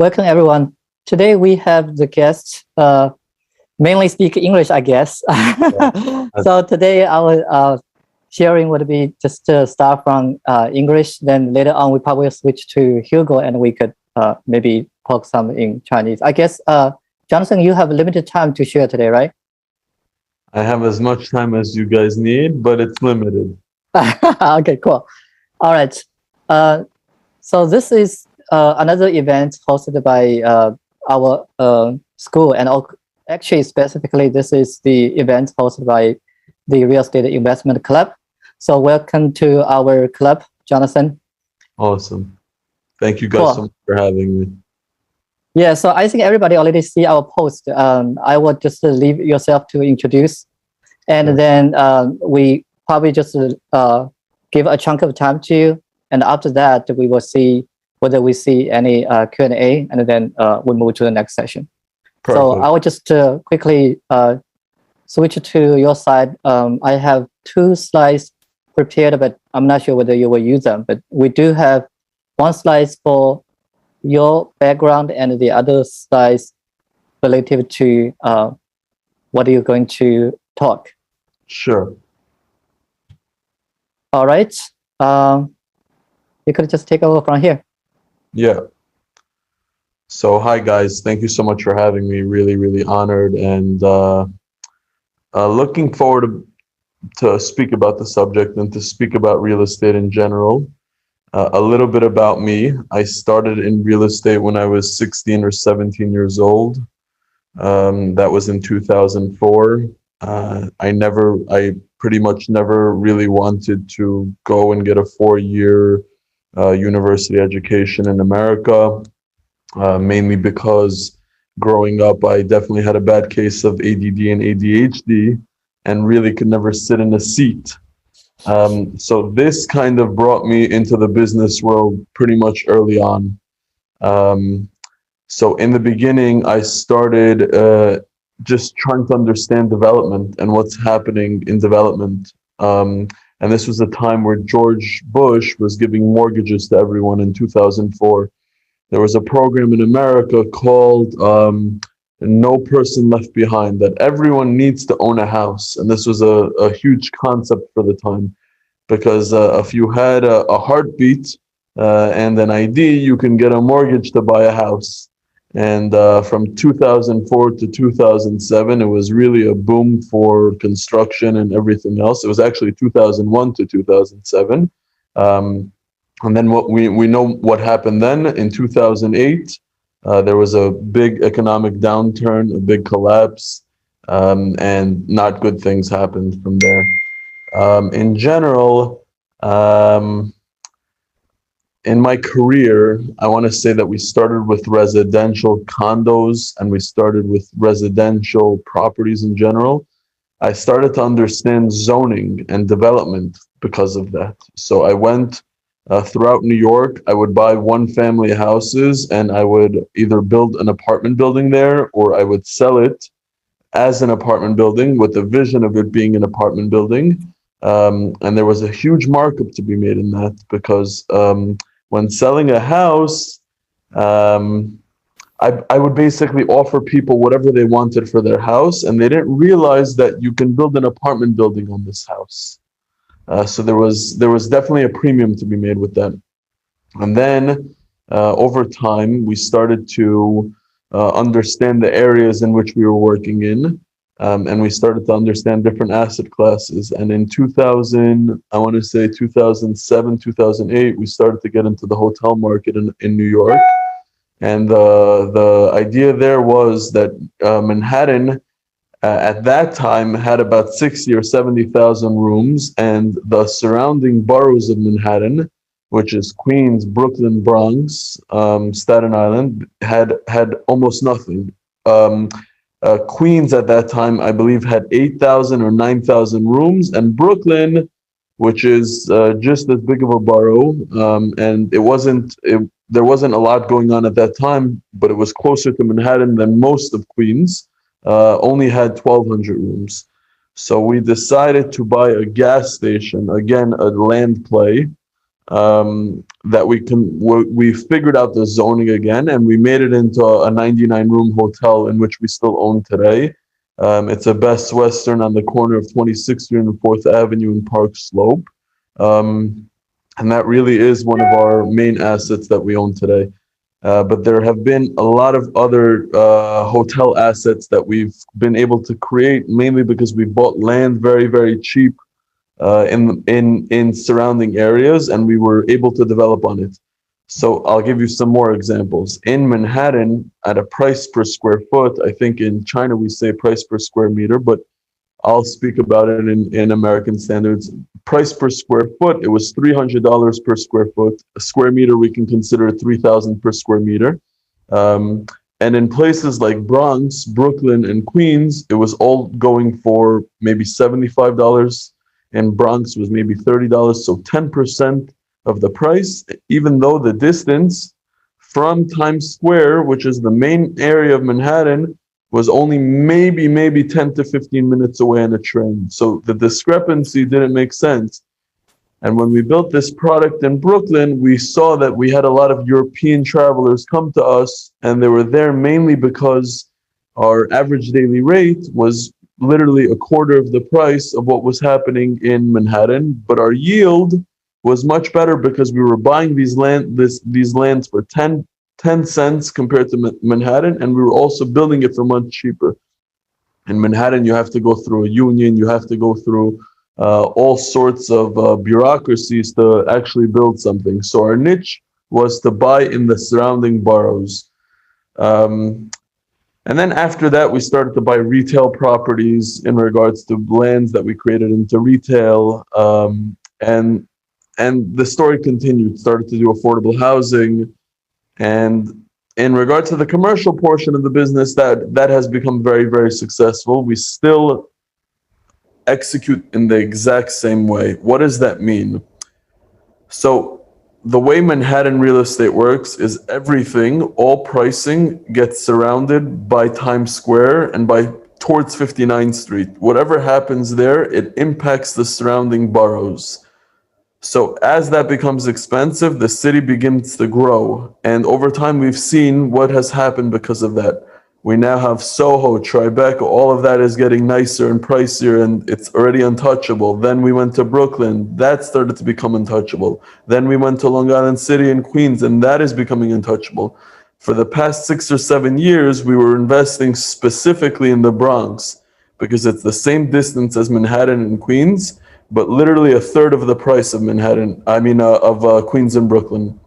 Welcome everyone. Today we have the guests mainly speak English, I guess. So today our sharing would be just to start from English. Then later on we probably switch to Hugo and we could maybe talk some in Chinese. I guess Jonathan, you have limited time to share today, right? I have as much time as you guys need, but it's limited. Okay, cool. All right. So this is another event hosted by our school, and actually specifically this is the event hosted by the Real Estate Investment Club. So welcome to our club, Jonathan. Awesome. Thank you guys so much for having me. Yeah, so I think everybody already see our post. I will just leave yourself to introduce, and then we probably just give a chunk of time to you, and after that we will see whether we see any Q&A, and then we move to the next session. Perfect. So I will just quickly switch to your side. I have 2 slides prepared, but I'm not sure whether you will use them. But we do have 1 slide for your background and the other slides relative to what you're going to talk. Sure. All right. You could just take over from here. Yeah. So hi guys, thank you so much for having me. Really honored and looking forward to speak about the subject and to speak about real estate in general. A little bit about me. I started in real estate when I was 16 or 17 years old. That was in 2004. I pretty much never really wanted to go and get a 4-year university education in America, mainly because growing up, I definitely had a bad case of ADD and ADHD and really could never sit in a seat. So this kind of brought me into the business world pretty much early on. So in the beginning, I started just trying to understand development and what's happening in development. And this was a time where George Bush was giving mortgages to everyone in 2004. There was a program in America called No Person Left Behind, that everyone needs to own a house. And this was a huge concept for the time, because if you had a heartbeat and an ID, you can get a mortgage to buy a house. And from 2004 to 2007, it was really a boom for construction and everything else. It was actually 2001 to 2007. And then what we know what happened then in 2008, there was a big economic downturn, a big collapse, and not good things happened from there. In general, in my career, I want to say that we started with residential condos and we started with residential properties in general. I started to understand zoning and development because of that. So I went throughout New York. I would buy 1-family houses and I would either build an apartment building there, or I would sell it as an apartment building with the vision of it being an apartment building. And there was a huge markup to be made in that, because when selling a house, I would basically offer people whatever they wanted for their house, and they didn't realize that you can build an apartment building on this house. So there was definitely a premium to be made with that. And then over time, we started to understand the areas in which we were working in, and we started to understand different asset classes. And in 2000, I want to say 2007, 2008, we started to get into the hotel market in New York. And the idea there was that Manhattan at that time had about 60 or 70,000 rooms, and the surrounding boroughs of Manhattan, which is Queens, Brooklyn, Bronx, Staten Island, had almost nothing. Queens at that time, I believe, had 8,000 or 9,000 rooms, and Brooklyn, which is just as big of a borough, and there wasn't a lot going on at that time, but it was closer to Manhattan than most of Queens, only had 1,200 rooms. So we decided to buy a gas station, again, a land play, that we figured out the zoning again, and we made it into a 99-room hotel in which we still own today. It's a Best Western on the corner of 26th Street and 4th Avenue in Park Slope. And that really is one of our main assets that we own today. But there have been a lot of other hotel assets that we've been able to create, mainly because we bought land very, very cheap in surrounding areas, and we were able to develop on it. So I'll give you some more examples. In Manhattan, at a price per square foot, I think in China we say price per square meter, but I'll speak about it in American standards. Price per square foot, it was $300 per square foot. A square meter, we can consider $3,000 per square meter. And in places like Bronx, Brooklyn, and Queens, it was all going for maybe $75. In Bronx was maybe $30, so 10% of the price, even though the distance from Times Square, which is the main area of Manhattan, was only maybe 10 to 15 minutes away on a train. So the discrepancy didn't make sense. And when we built this product in Brooklyn, we saw that we had a lot of European travelers come to us, and they were there mainly because our average daily rate was literally a quarter of the price of what was happening in Manhattan, but our yield was much better because we were buying these lands for 10 cents compared to Manhattan, and we were also building it for much cheaper. In Manhattan, you have to go through a union, you have to go through all sorts of bureaucracies to actually build something. So our niche was to buy in the surrounding boroughs. And then after that, we started to buy retail properties in regards to lands that we created into retail. And the story continued, started to do affordable housing. And in regard to the commercial portion of the business, that has become very, very successful. We still execute in the exact same way. What does that mean? So the way Manhattan real estate works is everything, all pricing gets surrounded by Times Square and by towards 59th Street. Whatever happens there, it impacts the surrounding boroughs. So as that becomes expensive, the city begins to grow. And over time, we've seen what has happened because of that. We now have Soho, Tribeca, all of that is getting nicer and pricier, and it's already untouchable. Then we went to Brooklyn, that started to become untouchable. Then we went to Long Island City and Queens, and that is becoming untouchable. For the past 6 or 7 years, we were investing specifically in the Bronx because it's the same distance as Manhattan and Queens, but literally a third of the price of Queens and Brooklyn.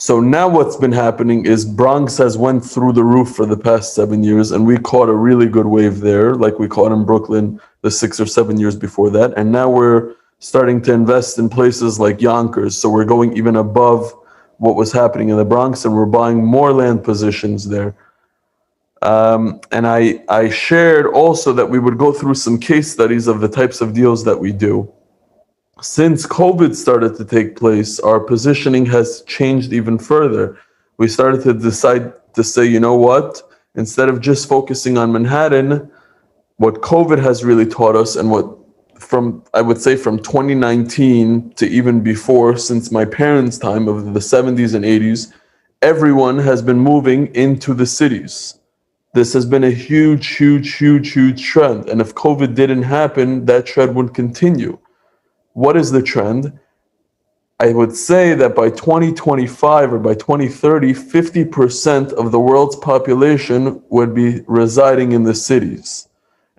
So now what's been happening is Bronx has went through the roof for the past 7 years, and we caught a really good wave there, like we caught in Brooklyn the 6 or 7 years before that. And now we're starting to invest in places like Yonkers. So we're going even above what was happening in the Bronx, and we're buying more land positions there. And I shared also that we would go through some case studies of the types of deals that we do. Since COVID started to take place, our positioning has changed even further. We started to decide to say, you know what, instead of just focusing on Manhattan, what COVID has really taught us, and I would say from 2019 to even before, since my parents' time of the 70s and 80s, everyone has been moving into the cities. This has been a huge trend. And if COVID didn't happen, that trend would continue. What is the trend? I would say that by 2025 or by 2030, 50% of the world's population would be residing in the cities.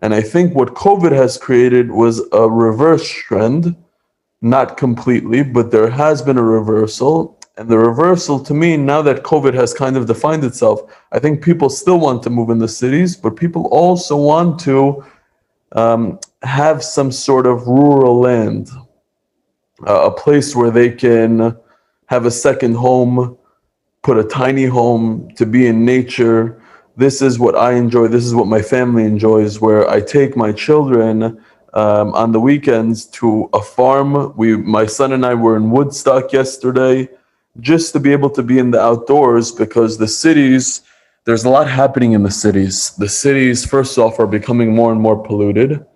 And I think what COVID has created was a reverse trend, not completely, but there has been a reversal. And the reversal, to me, now that COVID has kind of defined itself, I think people still want to move in the cities, but people also want to have some sort of rural land, a place where they can have a second home, put a tiny home, to be in nature. This is what I enjoy. This is what my family enjoys, where I take my children on the weekends to a farm. My son and I were in Woodstock yesterday, just to be able to be in the outdoors, because the cities, there's a lot happening in the cities. The cities, first off, are becoming more and more polluted.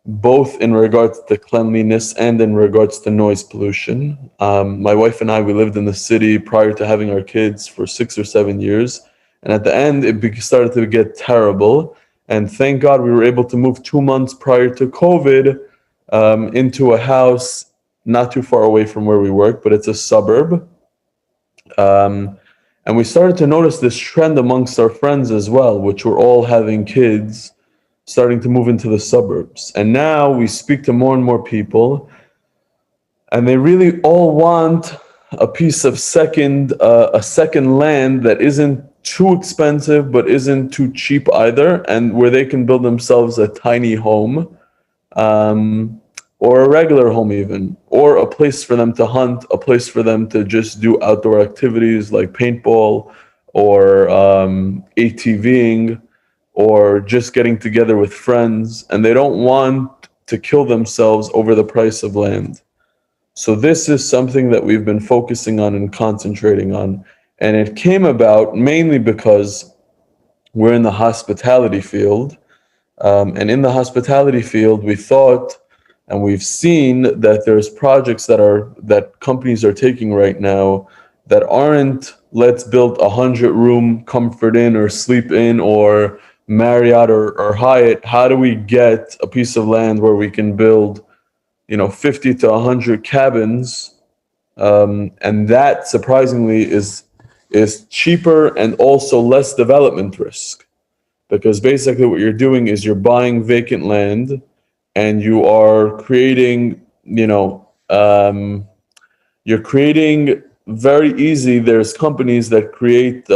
both in regards to cleanliness and in regards to noise pollution. My wife and I, we lived in the city prior to having our kids for 6 or 7 years. And at the end, it started to get terrible. And thank God we were able to move 2 months prior to COVID into a house not too far away from where we work, but it's a suburb. And we started to notice this trend amongst our friends as well, which were all having kids starting to move into the suburbs. And now we speak to more and more people, and they really all want a piece of second land that isn't too expensive but isn't too cheap either, and where they can build themselves a tiny home, or a regular home even, or a place for them to hunt, a place for them to just do outdoor activities like paintball or ATVing, or just getting together with friends, and they don't want to kill themselves over the price of land. So this is something that we've been focusing on and concentrating on. And it came about mainly because we're in the hospitality field. And in the hospitality field, we thought, and we've seen that there's projects that companies are taking right now that aren't, let's build 100-room Comfort Inn or Sleep Inn or Marriott or Hyatt. How do we get a piece of land where we can build, 50 to 100 cabins? And that surprisingly is cheaper and also less development risk, because basically what you're doing is you're buying vacant land and you are creating, you're creating very easy. There's companies that create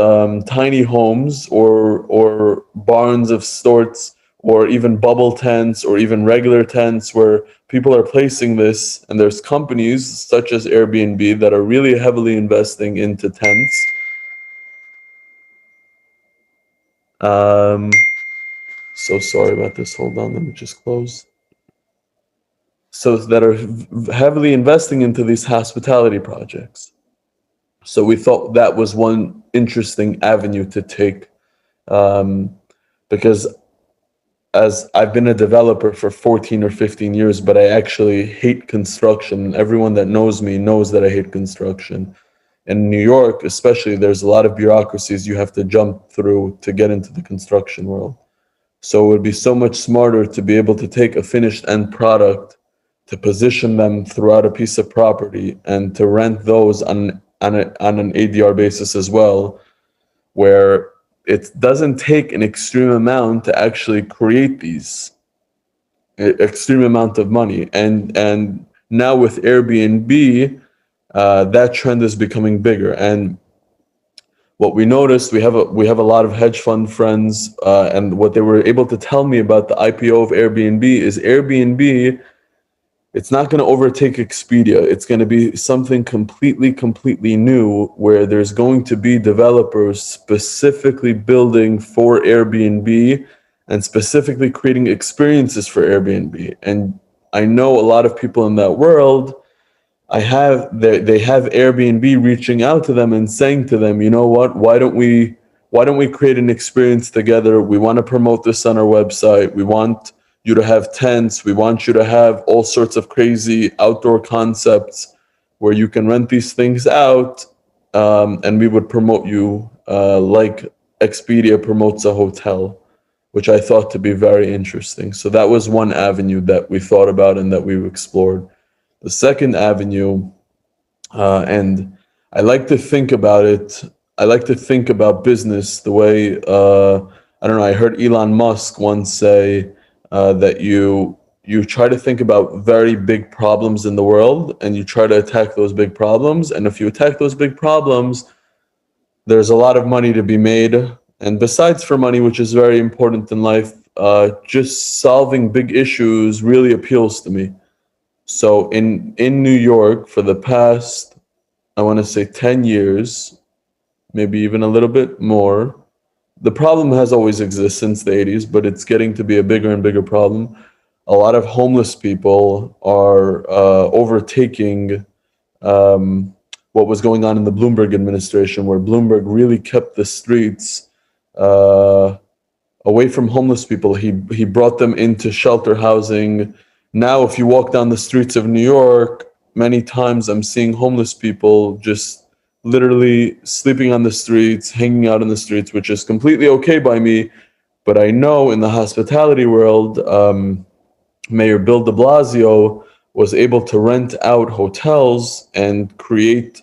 tiny homes or barns of sorts, or even bubble tents or even regular tents where people are placing this. And there's companies such as Airbnb that are really heavily investing into tents. So sorry about this. Hold on, let me just close. So that are heavily investing into these hospitality projects. So we thought that was one interesting avenue to take, because as I've been a developer for 14 or 15 years, but I actually hate construction. Everyone that knows me knows that I hate construction. In New York, especially, there's a lot of bureaucracies you have to jump through to get into the construction world. So it would be so much smarter to be able to take a finished end product, to position them throughout a piece of property, and to rent those on an ADR basis as well, where it doesn't take an extreme amount to actually create these extreme amount of money. And now with Airbnb, that trend is becoming bigger. And what we noticed, we have a lot of hedge fund friends, and what they were able to tell me about the IPO of Airbnb is Airbnb, it's not going to overtake Expedia. It's going to be something completely new, where there's going to be developers specifically building for Airbnb and specifically creating experiences for Airbnb. And I know a lot of people in that world, they have Airbnb reaching out to them and saying to them, you know what, why don't we create an experience together? We want to promote this on our website. We want you to have tents. We want you to have all sorts of crazy outdoor concepts where you can rent these things out, and we would promote you like Expedia promotes a hotel, which I thought to be very interesting. So that was one avenue that we thought about and that we explored. The second avenue, and I like to think about it, I like to think about business the way, I don't know, I heard Elon Musk once say, that you try to think about very big problems in the world, and you try to attack those big problems. And if you attack those big problems, there's a lot of money to be made. And besides for money, which is very important in life, just solving big issues really appeals to me. So in New York, for the past, I want to say 10 years, maybe even a little bit more, the problem has always existed since the 80s, but it's getting to be a bigger and bigger problem. A lot of homeless people are overtaking what was going on in the Bloomberg administration, where Bloomberg really kept the streets away from homeless people. He brought them into shelter housing. Now, if you walk down the streets of New York, many times I'm seeing homeless people just literally sleeping on the streets, hanging out in the streets, which is completely okay by me. But I know in the hospitality world, Mayor Bill de Blasio was able to rent out hotels and create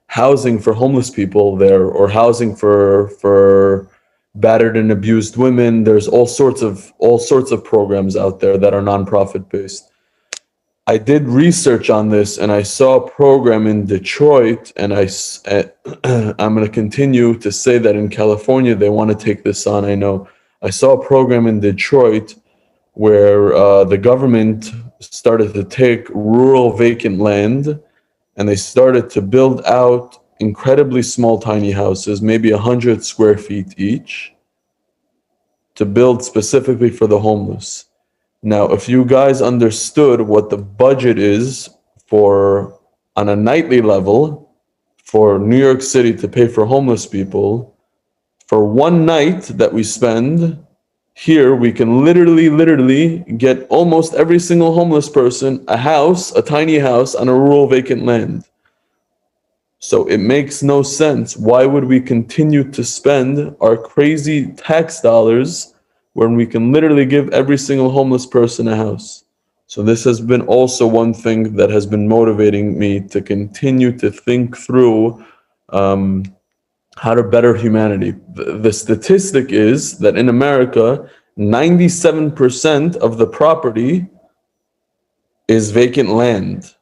housing for homeless people there, or housing for battered and abused women. There's all sorts of programs out there that are nonprofit based. I did research on this, and I saw a program in Detroit, and I'm going to continue to say that in California they want to take this on. I know I saw a program in Detroit where the government started to take rural vacant land, and they started to build out incredibly small tiny houses, maybe 100 square feet each, to build specifically for the homeless. Now, if you guys understood what the budget is for, on a nightly level, for New York City to pay for homeless people, for one night that we spend here, we can literally get almost every single homeless person a house, a tiny house on a rural vacant land. So it makes no sense. Why would we continue to spend our crazy tax dollars when we can literally give every single homeless person a house? So this has been also one thing that has been motivating me to continue to think through how to better humanity. The statistic is that in America, 97% of the property is vacant land.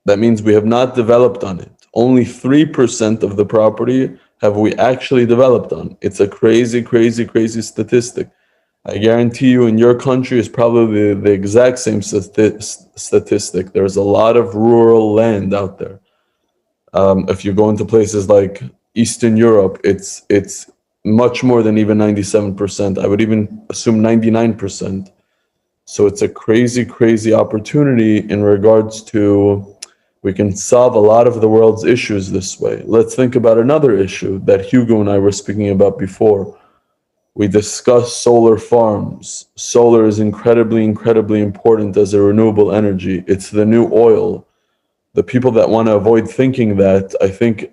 That means we have not developed on it. Only 3% of the property have we actually developed on. It's a crazy statistic. I guarantee you in your country is probably the exact same statistic. There's a lot of rural land out there. If you go into places like Eastern Europe, it's much more than even 97%. I would even assume 99%. So it's a crazy opportunity in regards to, we can solve a lot of the world's issues this way. Let's think about another issue that Hugo and I were speaking about before. We discussed solar farms. Solar is incredibly important as a renewable energy. It's the new oil. The people that want to avoid thinking that, I think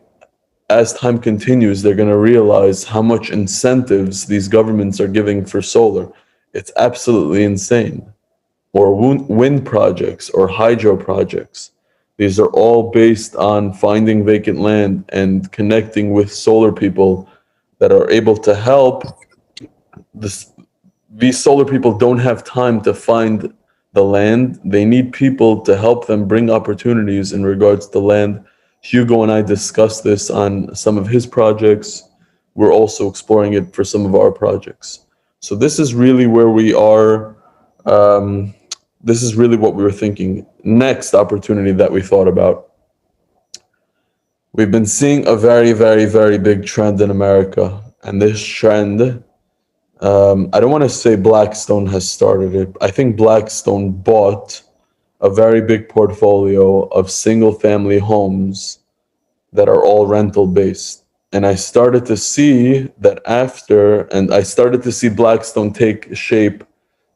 as time continues, they're going to realize how much incentives these governments are giving for solar. It's absolutely insane. Or wind projects or hydro projects. These are all based on finding vacant land and connecting with solar people that are able to help. These solar people don't have time to find the land. They need people to help them bring opportunities in regards to land. Hugo and I discussed this on some of his projects. We're also exploring it for some of our projects. So this is really where we are. This is really what we were thinking. Next opportunity that we thought about. We've been seeing a very big trend in America. And this trend, I don't want to say Blackstone has started it. I think Blackstone bought a very big portfolio of single family homes that are all rental based. And I started to see that and I started to see Blackstone take shape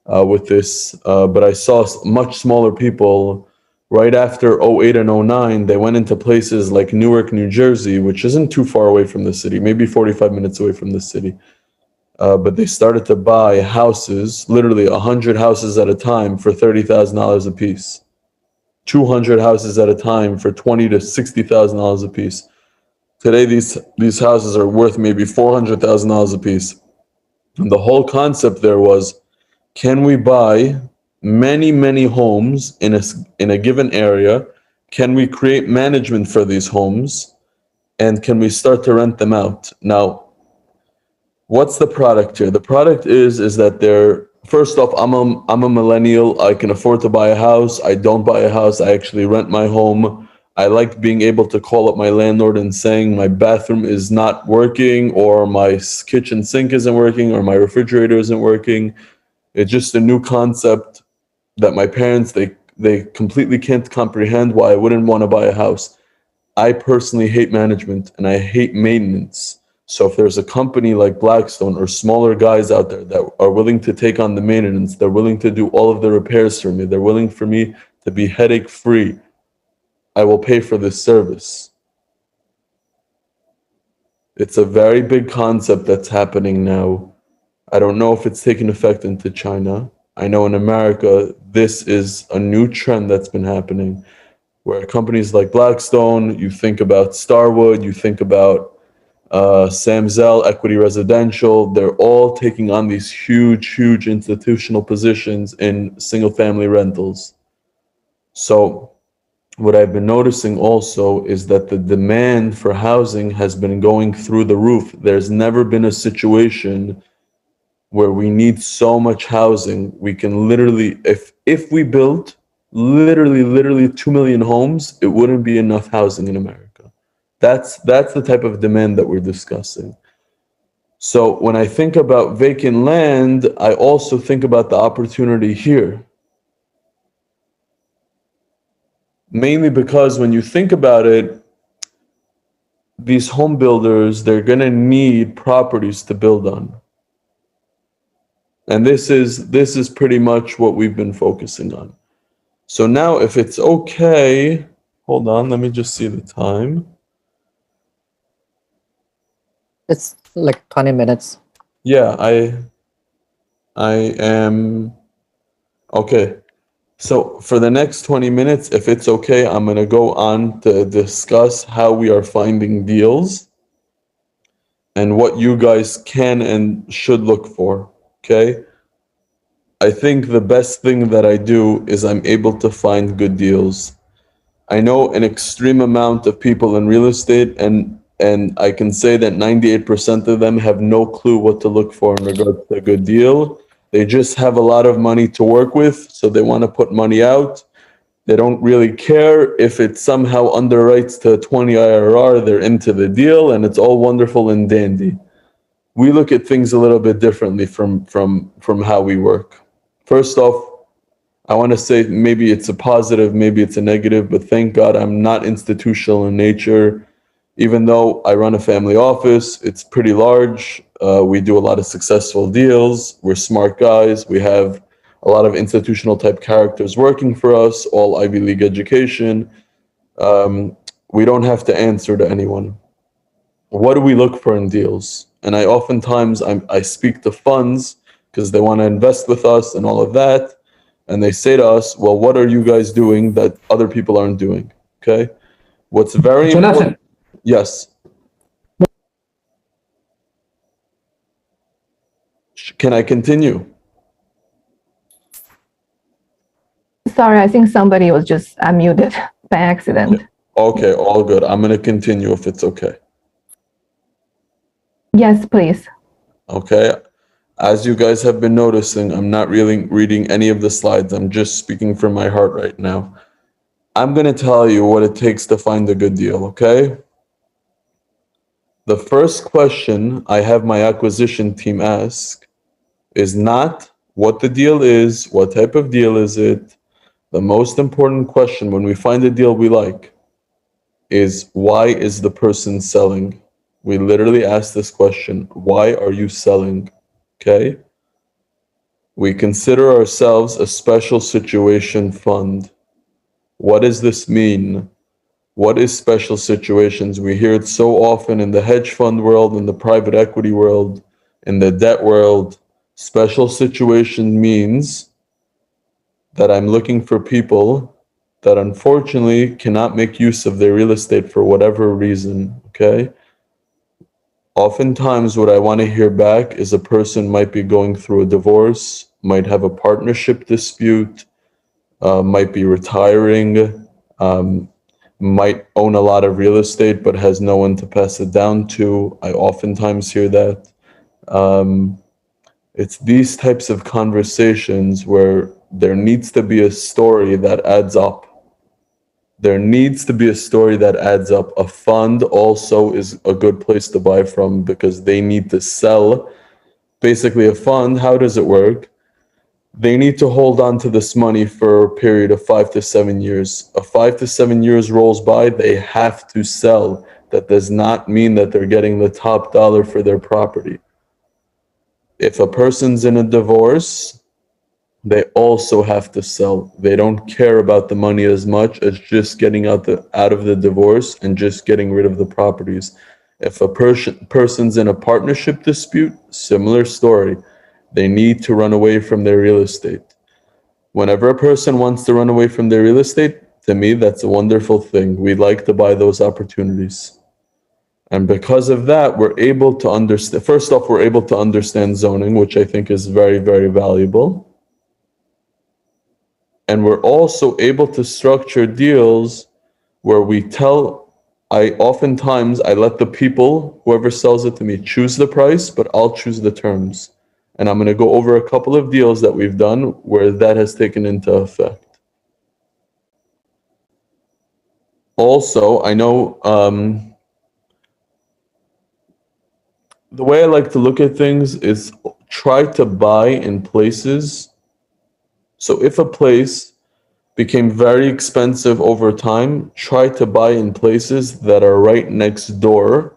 with this, but I saw much smaller people right after 08 and 09. They went into places like Newark, New Jersey, which isn't too far away from the city, maybe 45 minutes away from the city. But they started to buy houses, literally 100 houses at a time for $30,000 a piece. 200 houses at a time for $20,000 to $60,000 a piece. Today, these houses are worth maybe $400,000 a piece. And the whole concept there was, can we buy many homes in a given area? Can we create management for these homes? And can we start to rent them out? Now, what's the product here? The product is that first off, I'm a millennial. I can afford to buy a house. I don't buy a house. I actually rent my home. I like being able to call up my landlord and saying my bathroom is not working, or my kitchen sink isn't working, or my refrigerator isn't working. It's just a new concept that my parents, they completely can't comprehend why I wouldn't want to buy a house. I personally hate management and I hate maintenance. So if there's a company like Blackstone or smaller guys out there that are willing to take on the maintenance, they're willing to do all of the repairs for me, they're willing for me to be headache free, I will pay for this service. It's a very big concept that's happening now. I don't know if it's taken effect into China. I know in America, this is a new trend that's been happening, where companies like Blackstone, you think about Starwood, you think about Sam Zell, Equity Residential, they're all taking on these huge institutional positions in single-family rentals. So what I've been noticing also is that the demand for housing has been going through the roof. There's never been a situation where we need so much housing. We can literally, if we built literally 2 million homes, it wouldn't be enough housing in America. That's the type of demand that we're discussing. So when I think about vacant land, I also think about the opportunity here. Mainly because when you think about it, these home builders, they're gonna need properties to build on. And this is pretty much what we've been focusing on. So now if it's okay, hold on, let me just see the time. It's like 20 minutes. Yeah, I am okay. So for the next 20 minutes, if it's okay, I'm gonna go on to discuss how we are finding deals and what you guys can and should look for, okay? I think the best thing that I do is I'm able to find good deals. I know an extreme amount of people in real estate, and I can say that 98% of them have no clue what to look for in regards to a good deal. They just have a lot of money to work with, so they want to put money out. They don't really care if it somehow underwrites to 20 IRR, they're into the deal, and it's all wonderful and dandy. We look at things a little bit differently from how we work. First off, I want to say maybe it's a positive, maybe it's a negative, but thank God I'm not institutional in nature. Even though I run a family office, it's pretty large. We do a lot of successful deals. We're smart guys. We have a lot of institutional type characters working for us, all Ivy League education. We don't have to answer to anyone. What do we look for in deals? And I speak to funds because they want to invest with us and all of that. And they say to us, well, what are you guys doing that other people aren't doing? Okay. What's very important. Yes. Can I continue? Sorry, I think somebody was just unmuted by accident. Yeah. Okay, all good. I'm going to continue if it's okay. Yes, please. Okay. As you guys have been noticing, I'm not really reading any of the slides. I'm just speaking from my heart right now. I'm going to tell you what it takes to find a good deal, okay? The first question I have my acquisition team ask is not what the deal is, what type of deal is it. The most important question when we find a deal we like is, why is the person selling? We literally ask this question, why are you selling? Okay? We consider ourselves a special situation fund. What does this mean? What is special situations? We hear it so often in the hedge fund world, in the private equity world, in the debt world. Special situation means that I'm looking for people that unfortunately cannot make use of their real estate for whatever reason, okay? Oftentimes what I want to hear back is a person might be going through a divorce, might have a partnership dispute, might be retiring, might own a lot of real estate but has no one to pass it down to. I oftentimes hear that. It's these types of conversations where there needs to be a story that adds up. There needs to be a story that adds up. A fund also is a good place to buy from because they need to sell. Basically, a fund, how does it work? They need to hold on to this money for a period of 5 to 7 years. 5 to 7 years rolls by, they have to sell. That does not mean that they're getting the top dollar for their property. If a person's in a divorce, they also have to sell. They don't care about the money as much as just getting out of the divorce and just getting rid of the properties. If a person's in a partnership dispute, similar story. They need to run away from their real estate. Whenever a person wants to run away from their real estate, to me, that's a wonderful thing. We like to buy those opportunities. And because of that, we're able to understand, first off, we're able to understand zoning, which I think is very, very valuable. And we're also able to structure deals where oftentimes I let the people, whoever sells it to me, choose the price, but I'll choose the terms. And I'm going to go over a couple of deals that we've done where that has taken into effect. Also, I know the way I like to look at things is try to buy in places. So if a place became very expensive over time, try to buy in places that are right next door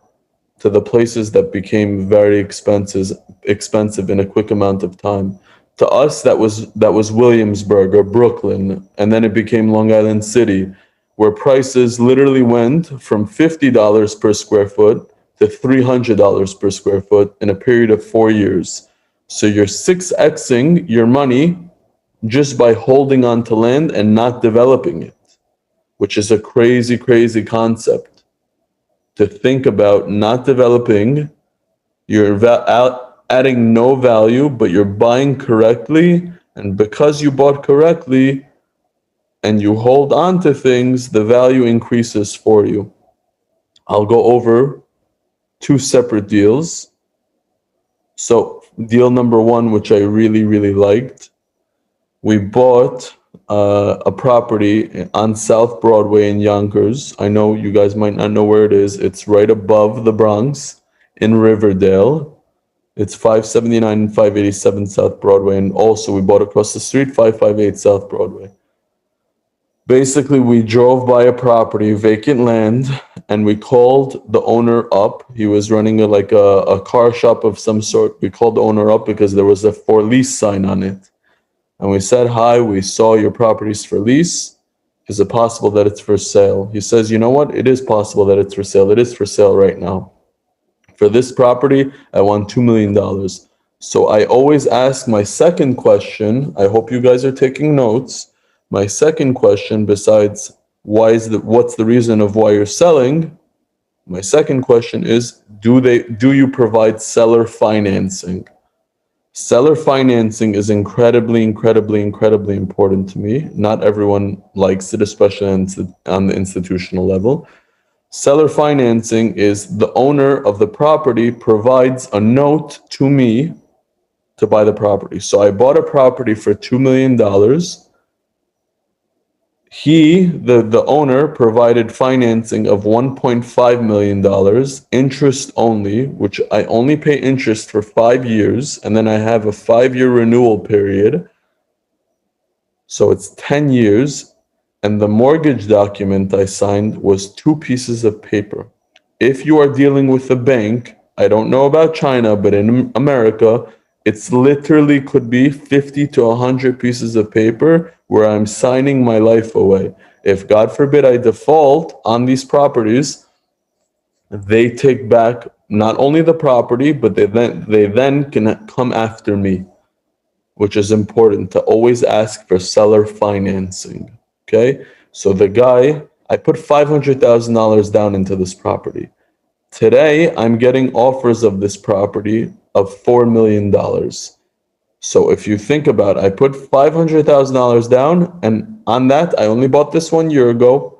to the places that became very expensive in a quick amount of time. To us, that was Williamsburg or Brooklyn, and then it became Long Island City, where prices literally went from $50 per square foot to $300 per square foot in a period of 4 years. So you're 6xing your money just by holding on to land and not developing it, which is a crazy, crazy concept. To think about not developing, you're adding no value, but you're buying correctly. And because you bought correctly and you hold on to things, the value increases for you. I'll go over 2 separate deals. So deal number 1, which I really, really liked, we bought a property on South Broadway in Yonkers. I know you guys might not know where it is. It's right above the Bronx in Riverdale. It's 579 and 587 South Broadway. And also we bought across the street, 558 South Broadway. Basically, we drove by a property, vacant land, and we called the owner up. He was running a car shop of some sort. We called the owner up because there was a for lease sign on it. And we said, hi, we saw your properties for lease. Is it possible that it's for sale? He says, you know what? It is possible that it's for sale. It is for sale right now. For this property, I want $2 million. So I always ask my second question. I hope you guys are taking notes. My second question, besides what's the reason of why you're selling? My second question is, do you provide seller financing? Seller financing is incredibly, incredibly, incredibly important to me. Not everyone likes it, especially on the institutional level. Seller financing is the owner of the property provides a note to me to buy the property. So I bought a property for $2 million. The owner provided financing of $1.5 million, interest only, which I only pay interest for 5 years, and then I have a 5-year renewal period. So it's 10 years, and the mortgage document I signed was 2 pieces of paper. If you are dealing with a bank, I don't know about China, but in America, it's literally could be 50 to 100 pieces of paper where I'm signing my life away. If God forbid I default on these properties, they take back not only the property, but they then can come after me, which is important to always ask for seller financing. Okay, so the guy, I put $500,000 down into this property. Today, I'm getting offers of this property of $4 million. So if you think about it, I put $500,000 down, and on that, I only bought this 1 year ago.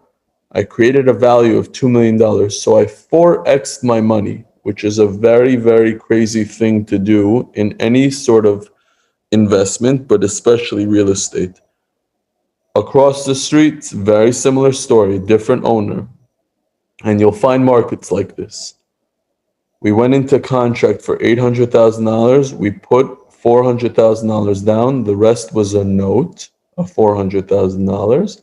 I created a value of $2 million. So I 4x'd my money, which is a very, very crazy thing to do in any sort of investment, but especially real estate. Across the street, very similar story, different owner. And you'll find markets like this. We went into contract for $800,000. We put $400,000 down. The rest was a note of $400,000.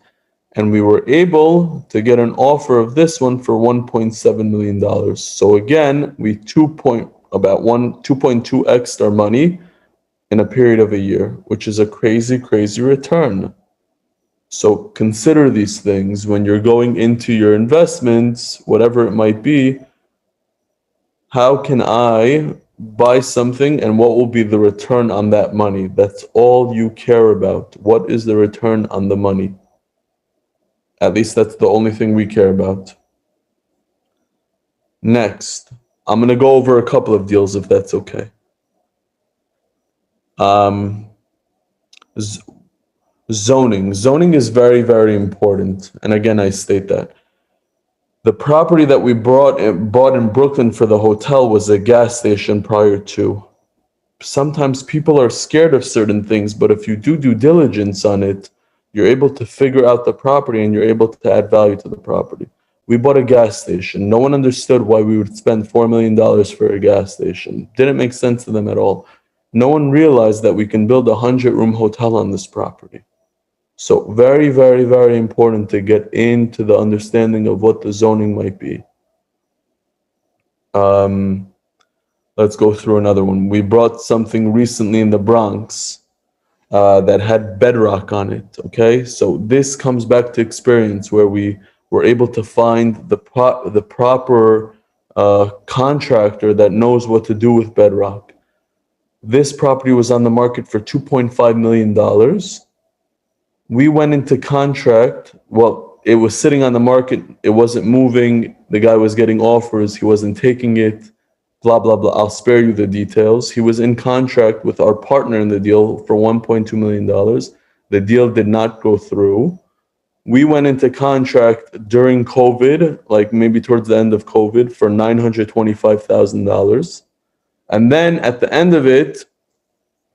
And we were able to get an offer of this one for $1.7 million. So again, we 2.2x our money in a period of a year, which is a crazy, crazy return. So consider these things when you're going into your investments, whatever it might be. How can I buy something and what will be the return on that money? That's all you care about. What is the return on the money? At least that's the only thing we care about. Next, I'm going to go over a couple of deals if that's okay. Zoning. Zoning is very, very important. And again, I state that. The property that we bought in Brooklyn for the hotel was a gas station prior to. Sometimes people are scared of certain things, but if you do due diligence on it, you're able to figure out the property and you're able to add value to the property. We bought a gas station. No one understood why we would spend $4 million for a gas station. Didn't make sense to them at all. No one realized that we can build a 100-room hotel on this property. So very, very, very important to get into the understanding of what the zoning might be. Let's go through another one. We brought something recently in the Bronx that had bedrock on it, okay? So this comes back to experience where we were able to find the proper contractor that knows what to do with bedrock. This property was on the market for $2.5 million. We went into contract. Well, it was sitting on the market. It wasn't moving. The guy was getting offers. He wasn't taking it. Blah, blah, blah. I'll spare you the details. He was in contract with our partner in the deal for $1.2 million. The deal did not go through. We went into contract during COVID, like maybe towards the end of COVID, for $925,000. And then at the end of it,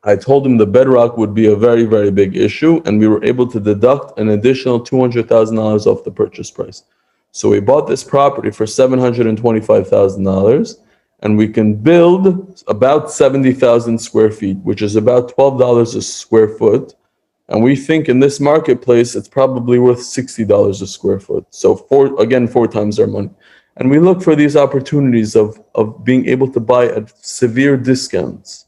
I told him the bedrock would be a very, very big issue, and we were able to deduct an additional $200,000 off the purchase price. So we bought this property for $725,000, and we can build about 70,000 square feet, which is about $12 a square foot. And we think in this marketplace, it's probably worth $60 a square foot. So four times our money. And we look for these opportunities of being able to buy at severe discounts.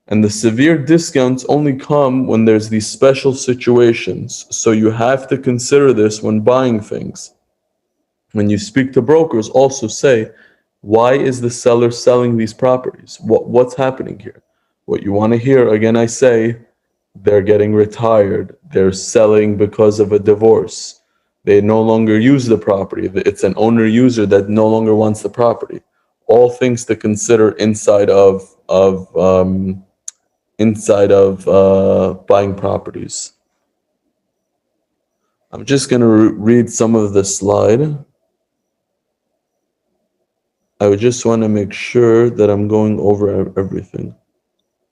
And the severe discounts only come when there's these special situations. So you have to consider this when buying things. When you speak to brokers, also say, why is the seller selling these properties? What's happening here? What you want to hear, again, I say, they're getting retired. They're selling because of a divorce. They no longer use the property. It's an owner user that no longer wants the property. All things to consider inside of buying properties. I'm just going to read some of the slide. I would just want to make sure that I'm going over everything.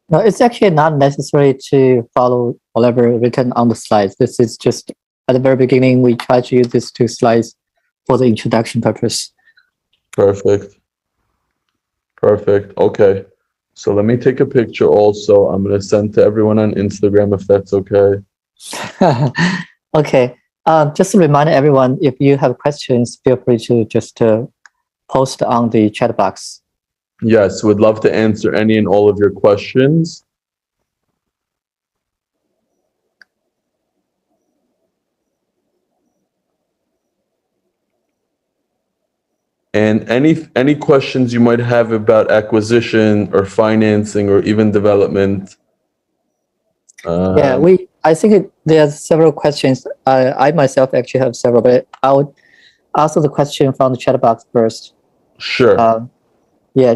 No, it's actually not necessary to follow whatever written on the slides. This is just at the very beginning, we try to use these two slides for the introduction purpose. Perfect. Okay. So let me take a picture also. I'm going to send to everyone on Instagram if that's okay. Okay. Just to remind everyone, if you have questions, feel free to just post on the chat box. Yes, would love to answer any and all of your questions. And any questions you might have about acquisition or financing or even development. I think there's several questions. I myself actually have several, but I would answer the question from the chat box first. Sure. You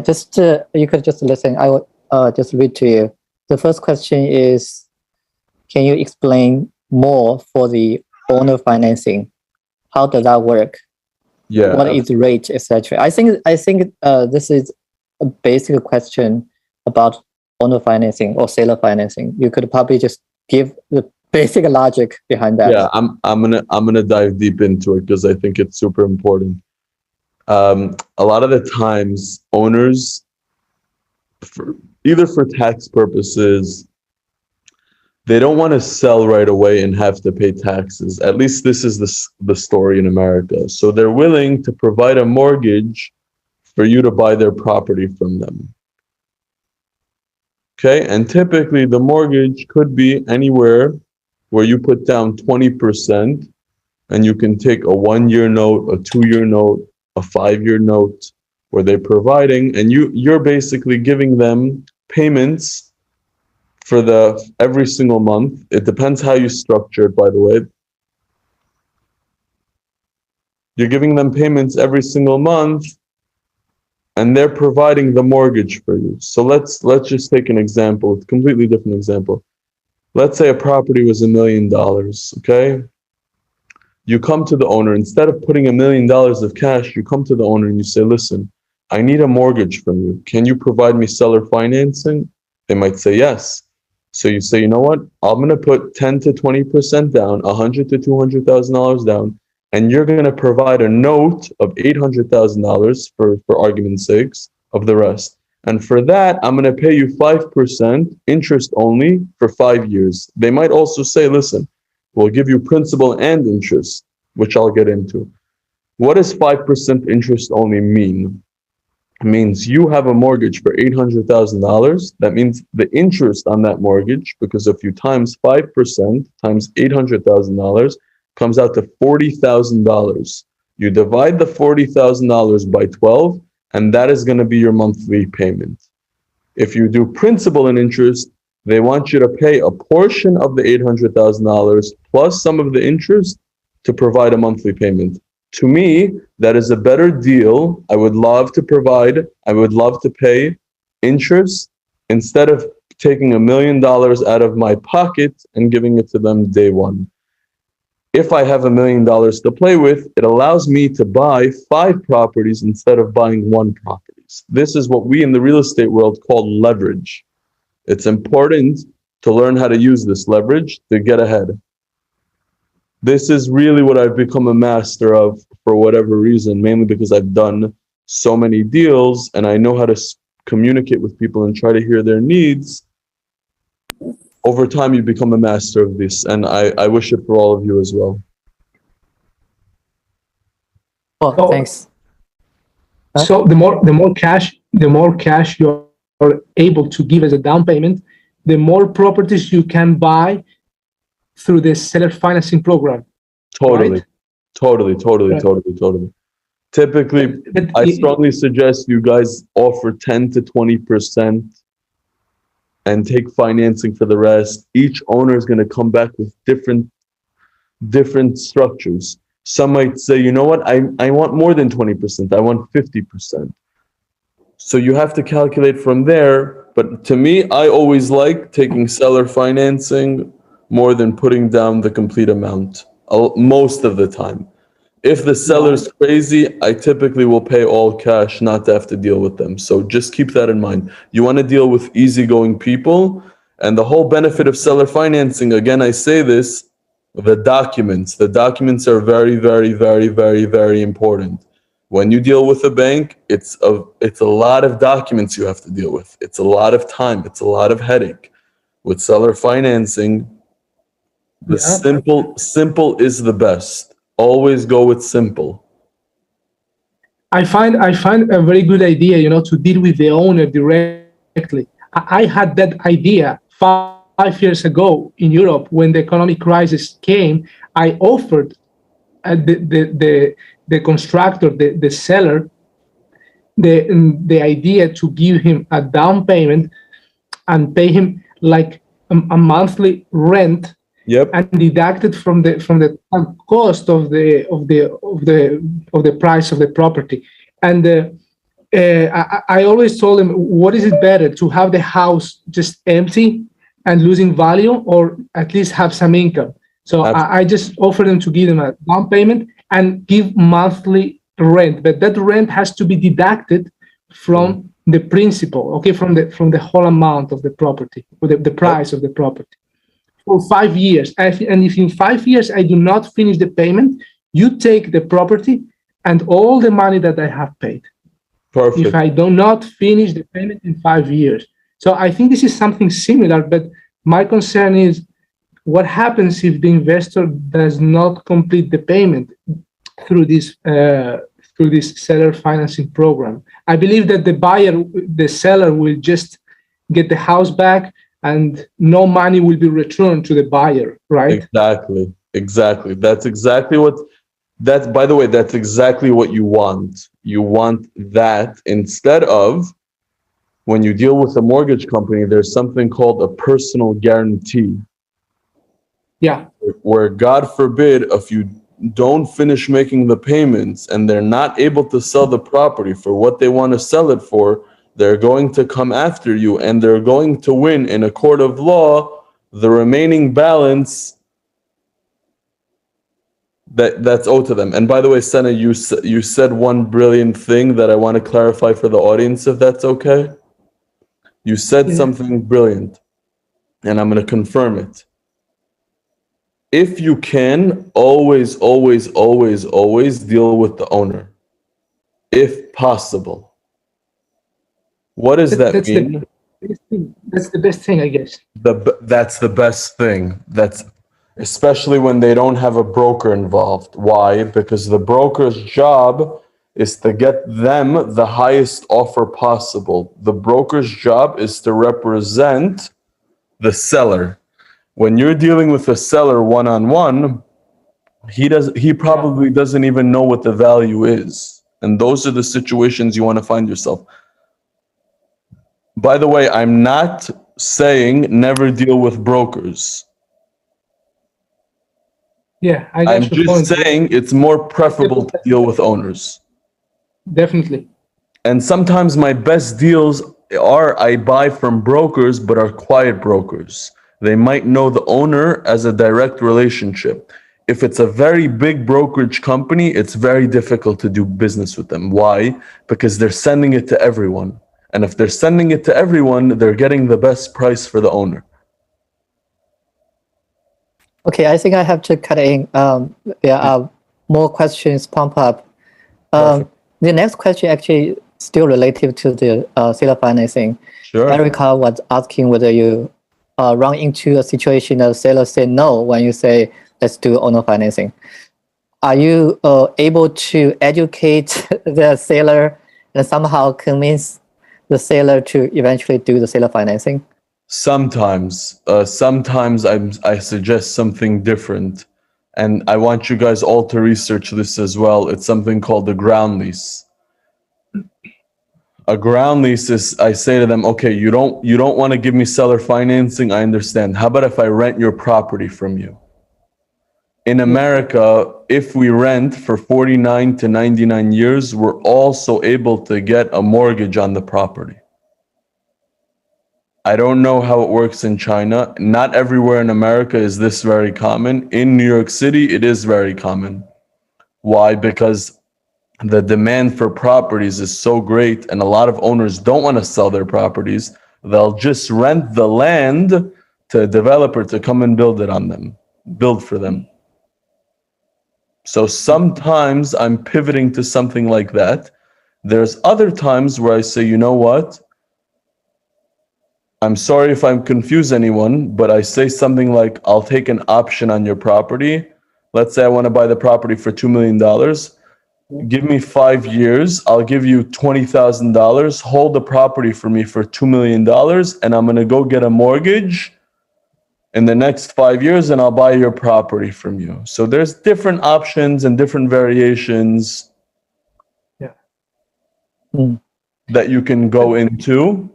could just listen. I will just read to you. The first question is, can you explain more for the owner financing? How does that work? Yeah. What is the rate, etc.? I think this is a basic question about owner financing or seller financing. You could probably just give the basic logic behind that. Yeah, I'm gonna dive deep into it because I think it's super important. A lot of the times, owners, either for tax purposes, they don't want to sell right away and have to pay taxes. At least this is the story in America. So they're willing to provide a mortgage for you to buy their property from them. Okay, and typically the mortgage could be anywhere where you put down 20% and you can take a 1-year note, a 2-year note, a 5-year note, where they're providing, and you're basically giving them payments for every single month. It depends how you structure it, by the way. You're giving them payments every single month, and they're providing the mortgage for you. So let's just take an example, a completely different example. Let's say a property was $1 million, okay? You come to the owner, instead of putting $1 million of cash, you come to the owner and you say, listen, I need a mortgage from you. Can you provide me seller financing? They might say yes. So you say, you know what? I'm going to put 10 to 20% down, $100,000 to $200,000 down, and you're going to provide a note of $800,000 for argument's sakes of the rest. And for that, I'm going to pay you 5% interest only for 5 years. They might also say, listen, we'll give you principal and interest, which I'll get into. What does 5% interest only mean? It means you have a mortgage for $800,000. That means the interest on that mortgage, because if you times 5% times $800,000, comes out to $40,000. You divide the $40,000 by 12, and that is going to be your monthly payment. If you do principal and interest, they want you to pay a portion of the $800,000 plus some of the interest to provide a monthly payment. To me, that is a better deal. I would love to pay interest instead of taking $1 million out of my pocket and giving it to them day one. If I have $1 million to play with, it allows me to buy 5 properties instead of buying 1 property. This is what we in the real estate world call leverage. It's important to learn how to use this leverage to get ahead. This is really what I've become a master of for whatever reason, mainly because I've done so many deals and I know how to communicate with people and try to hear their needs. Over time, you become a master of this, and I wish it for all of you as well. Oh, thanks. So the more cash you are able to give as a down payment, the more properties you can buy through the seller financing program. Totally, right? Totally. Typically, I strongly suggest you guys offer 10 to 20% and take financing for the rest. Each owner is going to come back with different structures. Some might say, you know what, I want more than 20%, I want 50%. So you have to calculate from there. But to me, I always like taking seller financing more than putting down the complete amount, most of the time. If the seller's crazy, I typically will pay all cash, not to have to deal with them. So just keep that in mind. You want to deal with easygoing people, and the whole benefit of seller financing, again, I say this, the documents are very, very, very, very, very important. When you deal with a bank, it's a lot of documents you have to deal with. It's a lot of time. It's a lot of headache. With seller financing, the simple is the best. Always go with simple. I find a very good idea, to deal with the owner directly. I had that idea 5 years ago in Europe when the economic crisis came. I offered the constructor, the seller, the idea to give him a down payment and pay him like a monthly rent. Yep. And deducted from the cost of the price of the property. And I always told him, what is it better, to have the house just empty and losing value, or at least have some income? So I just offered him to give them a down payment and give monthly rent, but that rent has to be deducted from the principal, okay, from the whole amount of the property, or the price of the property. For 5 years. And if in 5 years I do not finish the payment, you take the property and all the money that I have paid. Perfect. If I do not finish the payment in 5 years. So I think this is something similar, but my concern is what happens if the investor does not complete the payment through this seller financing program? I believe that the seller will just get the house back and no money will be returned to the buyer, right? Exactly. That's exactly what, by the way, that's exactly what you want. You want that instead of, when you deal with a mortgage company, there's something called a personal guarantee. Yeah. Where, God forbid, if you don't finish making the payments and they're not able to sell the property for what they want to sell it for, they're going to come after you and they're going to win in a court of law the remaining balance that's owed to them. And by the way, Senna, you said one brilliant thing that I want to clarify for the audience, if that's okay. You said something brilliant, and I'm going to confirm it. If you can, always deal with the owner, if possible. What does that mean? That's the best thing, I guess. That's the best thing. That's especially when they don't have a broker involved. Why? Because the broker's job is to get them the highest offer possible. The broker's job is to represent the seller. When you're dealing with a seller one-on-one, he probably doesn't even know what the value is. And those are the situations you want to find yourself. By the way, I'm not saying never deal with brokers. Yeah, I'm just saying it's more preferable to deal with owners. Definitely. And sometimes my best deals are I buy from brokers, but are quiet brokers. They might know the owner as a direct relationship. If it's a very big brokerage company, it's very difficult to do business with them. Why? Because they're sending it to everyone. And if they're sending it to everyone, they're getting the best price for the owner. Okay, I think I have to cut in. There are more questions pump up. The next question actually still related to the seller financing. Sure. Erica was asking whether you run into a situation that seller say no when you say, let's do owner financing. Are you able to educate the seller and somehow convince the seller to eventually do the seller financing? Sometimes I suggest something different, and I want you guys all to research this as well. It's something called the ground lease. A ground lease is, I say to them, okay, you don't want to give me seller financing, I understand. How about if I rent your property from you? In America, if we rent for 49 to 99 years, we're also able to get a mortgage on the property. I don't know how it works in China. Not everywhere in America is this very common. In New York City, it is very common. Why? Because the demand for properties is so great, and a lot of owners don't want to sell their properties. They'll just rent the land to a developer to come and build for them. So sometimes I'm pivoting to something like that. There's other times where I say, you know what? I'm sorry if I'm confused anyone, but I say something like, I'll take an option on your property. Let's say I want to buy the property for $2 million. Give me 5 years. I'll give you $20,000. Hold the property for me for $2 million. And I'm going to go get a mortgage in the next 5 years and I'll buy your property from you. So there's different options and different variations that you can go into.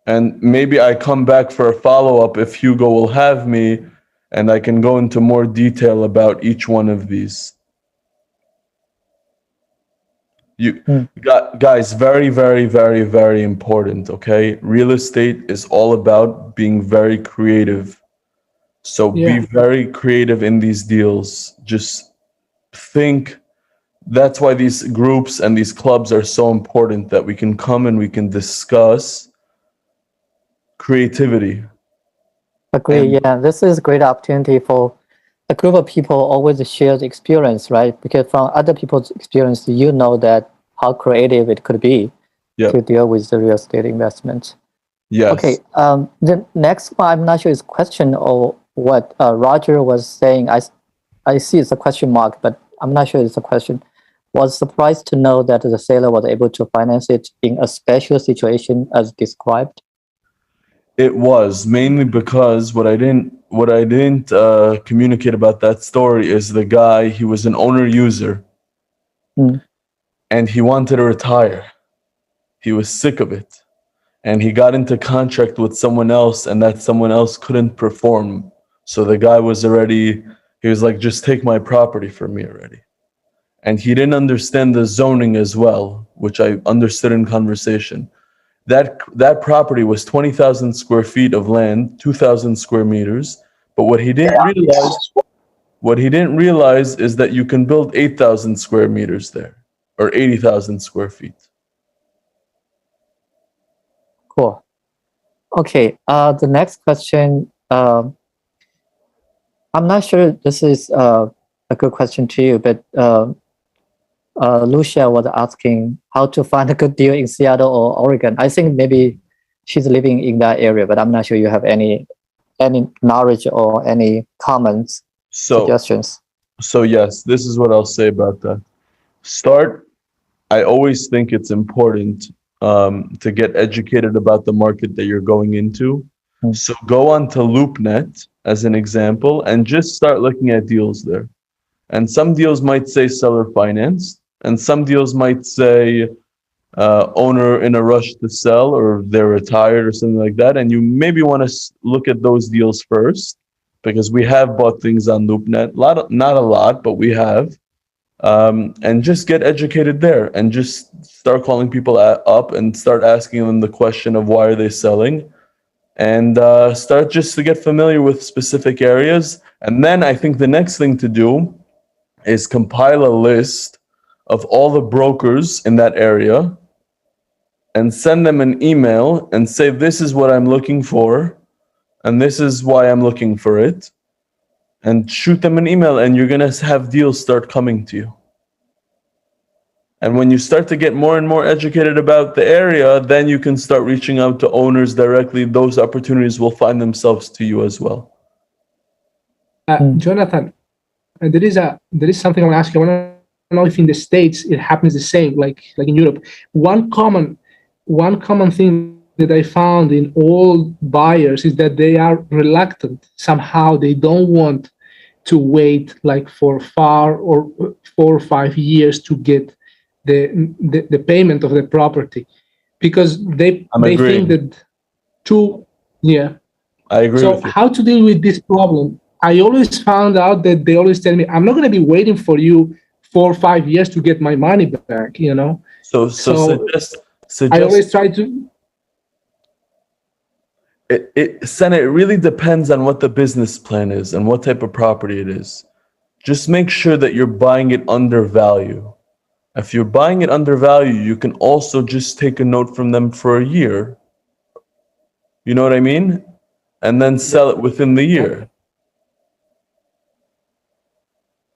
And maybe I come back for a follow-up if Hugo will have me, and I can go into more detail about each one of these. Guys, very, very, very, very important, okay? Real estate is all about being very creative. So be very creative in these deals. Just think. That's why these groups and these clubs are so important, that we can come and we can discuss creativity. Agree. This is a great opportunity for a group of people always share the experience, right? Because from other people's experience, you know that how creative it could be to deal with the real estate investment. Yes. Okay. The next one, I'm not sure it's question or what Roger was saying. I see it's a question mark, but I'm not sure it's a question. Was surprised to know that the seller was able to finance it in a special situation as described. It was mainly because what I didn't communicate about that story is the guy, he was an owner user and he wanted to retire. He was sick of it and he got into contract with someone else and that someone else couldn't perform. So the guy was already, he was like, just take my property from me already. And he didn't understand the zoning as well, which I understood in conversation. That property was 20,000 square feet of land, 2,000 square meters. But what he didn't realize is that you can build 8,000 square meters there, or 80,000 square feet. Cool. Okay. The next question. I'm not sure this is a good question to you, but Lucia was asking how to find a good deal in Seattle or Oregon. I think maybe she's living in that area, but I'm not sure you have any knowledge or any comments, suggestions. So yes, this is what I'll say about that. I always think it's important to get educated about the market that you're going into. So go on to LoopNet as an example and just start looking at deals there. And some deals might say seller financed, and some deals might say owner in a rush to sell, or they're retired or something like that. And you maybe want to look at those deals first, because we have bought things on LoopNet, not a lot, but we have. And just get educated there and just start calling people up and start asking them the question of why are they selling, and start just to get familiar with specific areas. And then I think the next thing to do is compile a list of all the brokers in that area and send them an email and say, this is what I'm looking for and this is why I'm looking for it, and shoot them an email, and you're going to have deals start coming to you. And when you start to get more and more educated about the area, then you can start reaching out to owners directly. Those opportunities will find themselves to you as well. Jonathan, there is something I want to ask you. I want to know if in the States it happens the same, like in Europe. One common thing that I found in all buyers is that they are reluctant. Somehow they don't want to wait like for 4 or 5 years to get the payment of the property, because they think that I agree. So how to deal with this problem? I always found out that they always tell me, I'm not going to be waiting for you 4 or 5 years to get my money back, you know? So suggest I always try to. Senna, it really depends on what the business plan is and what type of property it is. Just make sure that you're buying it under value. If you're buying it under value, you can also just take a note from them for a year. You know what I mean? And then sell it within the year.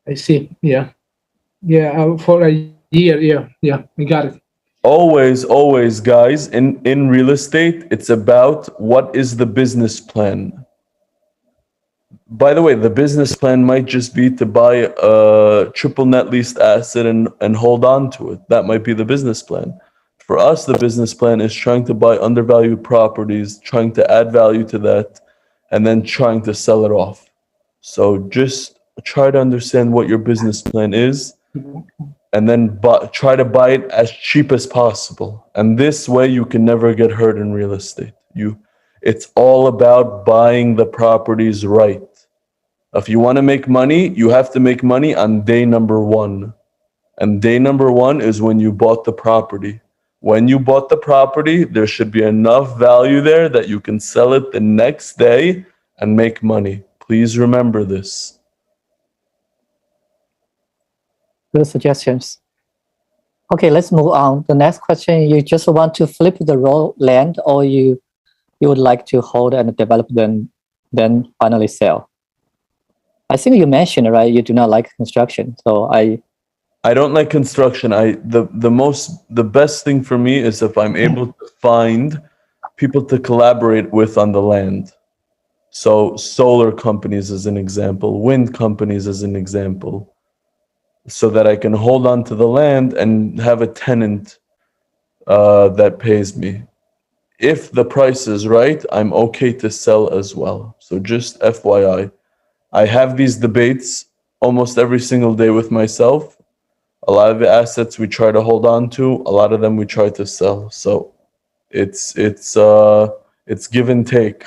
I see. Yeah. For a year. Yeah. We got it. Always, guys, in real estate, it's about what is the business plan. By the way, the business plan might just be to buy a triple net leased asset and hold on to it. That might be the business plan. For us, the business plan is trying to buy undervalued properties, trying to add value to that, and then trying to sell it off. So just try to understand what your business plan is, and then try to buy it as cheap as possible. And this way you can never get hurt in real estate. It's all about buying the properties right. If you want to make money, you have to make money on day number 1. And day number 1 is when you bought the property. When you bought the property, there should be enough value there that you can sell it the next day and make money. Please remember this. Good suggestions. Okay, let's move on. The next question, you just want to flip the raw land, or you would like to hold and develop then finally sell? I think you mentioned, right, you do not like construction. So I don't like construction. The best thing for me is if I'm able to find people to collaborate with on the land. So solar companies as an example, wind companies as an example, so that I can hold on to the land and have a tenant that pays me. If the price is right, I'm okay to sell as well. So just FYI, I have these debates almost every single day with myself. A lot of the assets we try to hold on to, a lot of them we try to sell. So it's give and take.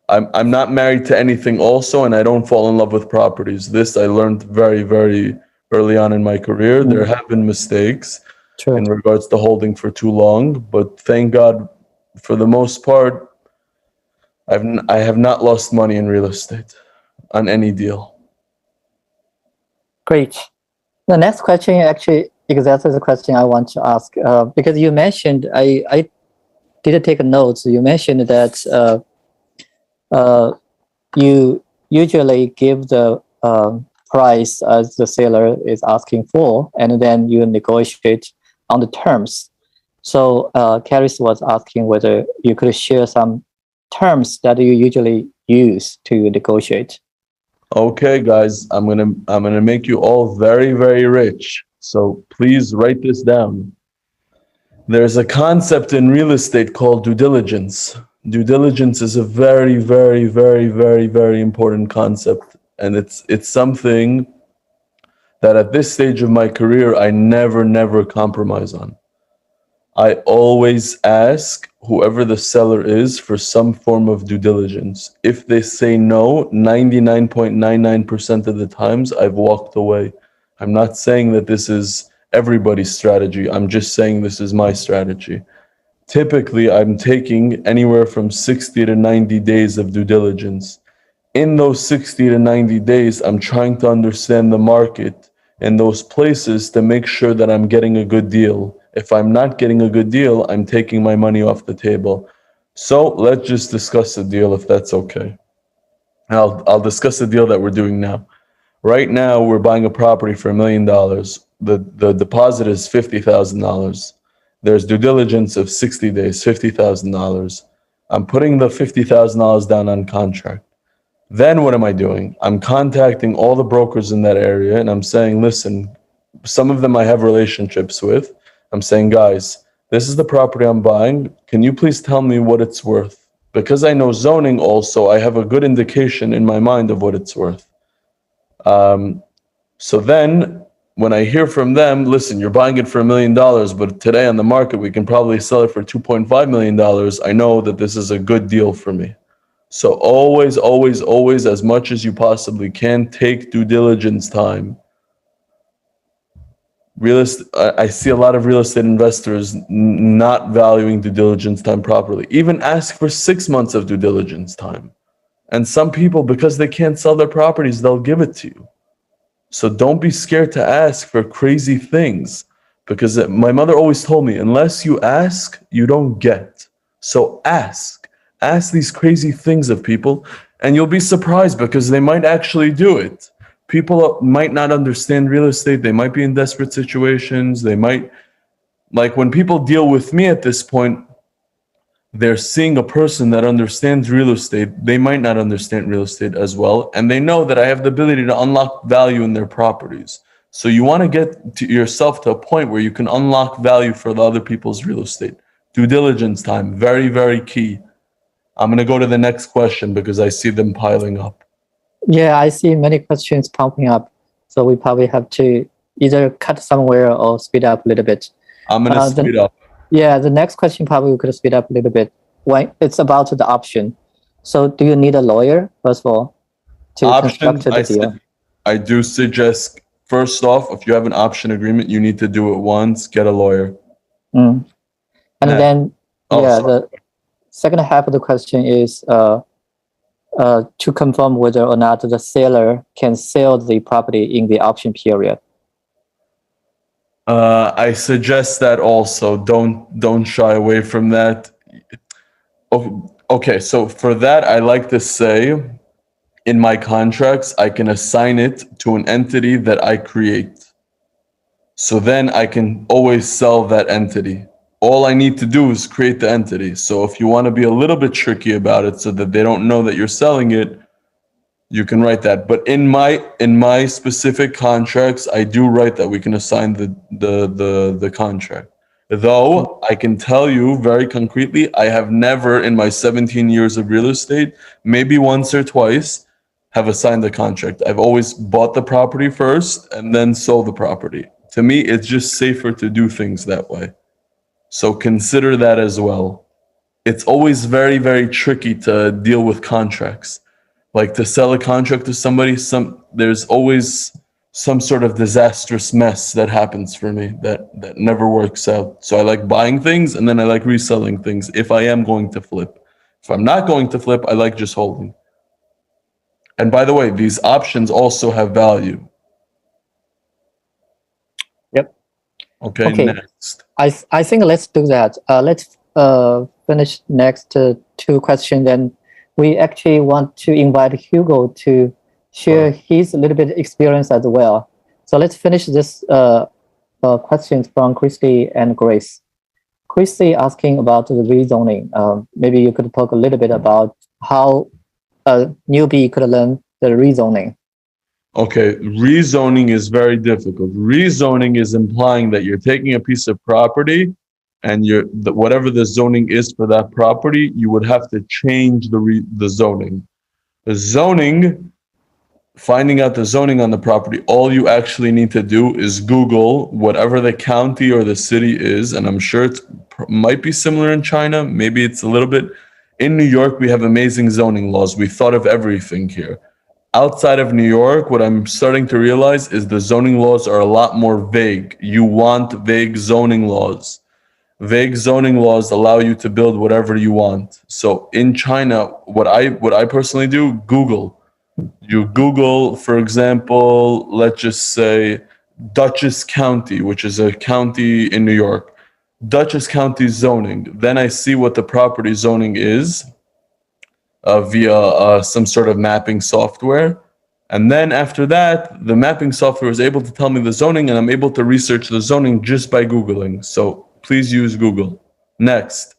I'm not married to anything also, and I don't fall in love with properties. This I learned very, very early on in my career. There have been mistakes in regards to holding for too long, but thank God, for the most part, I have not lost money in real estate on any deal. Great. The next question actually exactly the question I want to ask, because you mentioned, I did take notes. You mentioned that you usually give the price as the seller is asking for, and then you negotiate on the terms. So Karis was asking whether you could share some terms that you usually use to negotiate. Okay, guys, I'm gonna make you all very, very rich. So please write this down. There's a concept in real estate called due diligence. Due diligence is a very, very, very, very, very important concept, and it's something that at this stage of my career I never compromise on. I always ask whoever the seller is for some form of due diligence. If they say no, 99.99% of the times I've walked away. I'm not saying that this is everybody's strategy. I'm just saying this is my strategy. Typically, I'm taking anywhere from 60 to 90 days of due diligence. In those 60 to 90 days, I'm trying to understand the market in those places to make sure that I'm getting a good deal. If I'm not getting a good deal, I'm taking my money off the table. So let's just discuss the deal if that's okay. I'll discuss the deal that we're doing now. Right now, we're buying a property for $1 million. The deposit is $50,000. There's due diligence of 60 days, $50,000. I'm putting the $50,000 down on contract. Then what am I doing? I'm contacting all the brokers in that area and I'm saying, listen, some of them I have relationships with. I'm saying, guys, this is the property I'm buying. Can you please tell me what it's worth? Because I know zoning also, I have a good indication in my mind of what it's worth. So then when I hear from them, listen, you're buying it for $1 million, but today on the market, we can probably sell it for $2.5 million. I know that this is a good deal for me. So always, always, always, as much as you possibly can, take due diligence time. I see a lot of real estate investors not valuing due diligence time properly. Even ask for 6 months of due diligence time. And some people, because they can't sell their properties, they'll give it to you. So don't be scared to ask for crazy things, because my mother always told me, unless you ask, you don't get. So ask these crazy things of people, and you'll be surprised because they might actually do it. People might not understand real estate. They might be in desperate situations. They might, like when people deal with me at this point, they're seeing a person that understands real estate. They might not understand real estate as well. And they know that I have the ability to unlock value in their properties. So you want to get to yourself to a point where you can unlock value for the other people's real estate. Due diligence time, very, very key. I'm going to go to the next question because I see them piling up. Yeah, I see many questions pumping up. So we probably have to either cut somewhere or speed up a little bit. I'm going to speed up. Yeah, the next question probably we could speed up a little bit. When it's about the option. So do you need a lawyer, first of all, to construct the deal? I do suggest, first off, if you have an option agreement, you need to do it once, get a lawyer. And then, the second half of the question is to confirm whether or not the seller can sell the property in the option period. I suggest that also. Don't shy away from that. Okay, so for that, I like to say in my contracts, I can assign it to an entity that I create. So then I can always sell that entity. all I need to do is create the entity. So if you want to be a little bit tricky about it so that they don't know that you're selling it, you can write that. But in my specific contracts, I do write that we can assign the contract. Though I can tell you very concretely, I have never in my 17 years of real estate, maybe once or twice, have assigned the contract. I've always bought the property first and then sold the property. To me, it's just safer to do things that way. So consider that as well. It's always very, very tricky to deal with contracts. Like to sell a contract to somebody, there's always some sort of disastrous mess that happens for me that never works out. So I like buying things and then I like reselling things if I am going to flip. If I'm not going to flip, I like just holding. And by the way, these options also have value. Yep. Okay. Next. I think let's do that. Let's finish next two questions. And we actually want to invite Hugo to share his little bit experience as well. So let's finish this questions from Christy and Grace. Christy asking about the rezoning. Maybe you could talk a little bit about how a newbie could learn the rezoning. Okay, rezoning is very difficult. Rezoning is implying that you're taking a piece of property and whatever the zoning is for that property, you would have to change the zoning. The zoning, finding out the zoning on the property, all you actually need to do is Google whatever the county or the city is, and I'm sure it might be similar in China, maybe it's a little bit. In New York, we have amazing zoning laws. We thought of everything here. Outside of New York, what I'm starting to realize is the zoning laws are a lot more vague. You want vague zoning laws. Vague zoning laws allow you to build whatever you want. So in China, what I personally do, Google. You Google, for example, let's just say Dutchess County, which is a county in New York. Dutchess County zoning. Then I see what the property zoning is via some sort of mapping software. And then after that, the mapping software is able to tell me the zoning, and I'm able to research the zoning just by Googling. So please use Google. Next.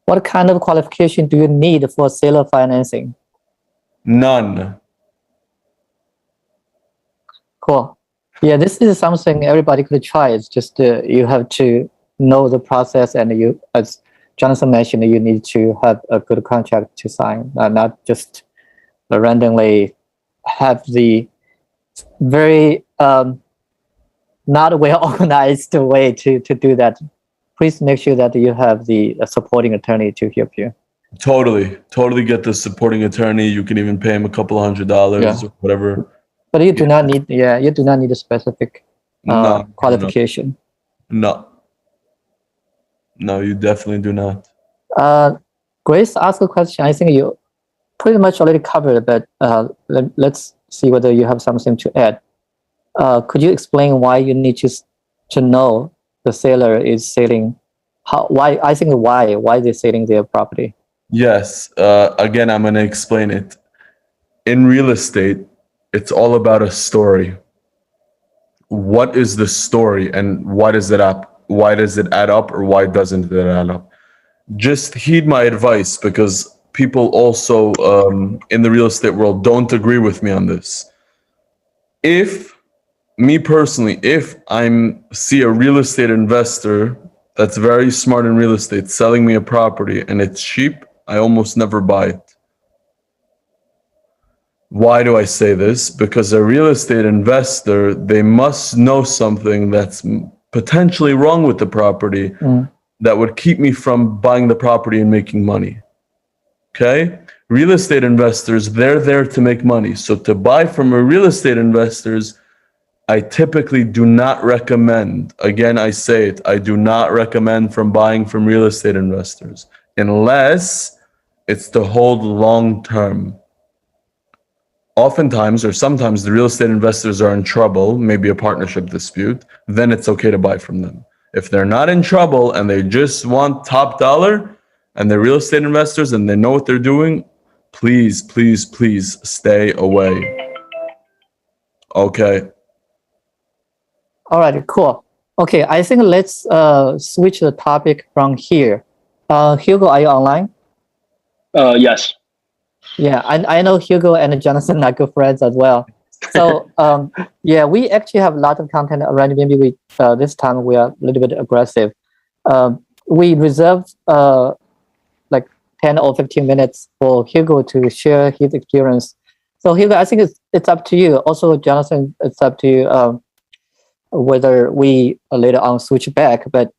What kind of qualification do you need for seller financing? None. Cool. Yeah, this is something everybody could try. It's just you have to know the process, and you, as Jonathan mentioned, you need to have a good contract to sign, not just randomly have the very not well organized way to do that. Please make sure that you have the supporting attorney to help you. Totally get the supporting attorney. You can even pay him a couple $100 or whatever. But you do not need, you do not need a specific qualification. No, you definitely do not. Grace asked a question. I think you pretty much already covered, but let's see whether you have something to add. Could you explain why you need to know the seller is selling? Why they're selling their property? Yes. Again, I'm going to explain it. In real estate, it's all about a story. What is the story, and why does it why does it add up, or why doesn't it add up? Just heed my advice, because people also in the real estate world don't agree with me on this. Me personally, if I see a real estate investor that's very smart in real estate selling me a property and it's cheap, I almost never buy it. Why do I say this? Because a real estate investor, they must know something that's potentially wrong with the property that would keep me from buying the property and making money. Okay? Real estate investors, they're there to make money. So to buy from a real estate investors, I typically do not recommend, again, I say it, I do not recommend buying from real estate investors unless it's to hold long term. Oftentimes, or sometimes, the real estate investors are in trouble, maybe a partnership dispute, then it's okay to buy from them. If they're not in trouble and they just want top dollar and they're real estate investors and they know what they're doing, please, please, please stay away. Okay. All right, cool. Okay, I think let's switch the topic from here. Hugo, are you online? Yes. Yeah, I know Hugo and Jonathan are good friends as well. So yeah, we actually have a lot of content already. Maybe we this time we are a little bit aggressive. We reserved like 10 or 15 minutes for Hugo to share his experience. So Hugo, I think it's up to you. Also, Jonathan, it's up to you whether we later on switch back. But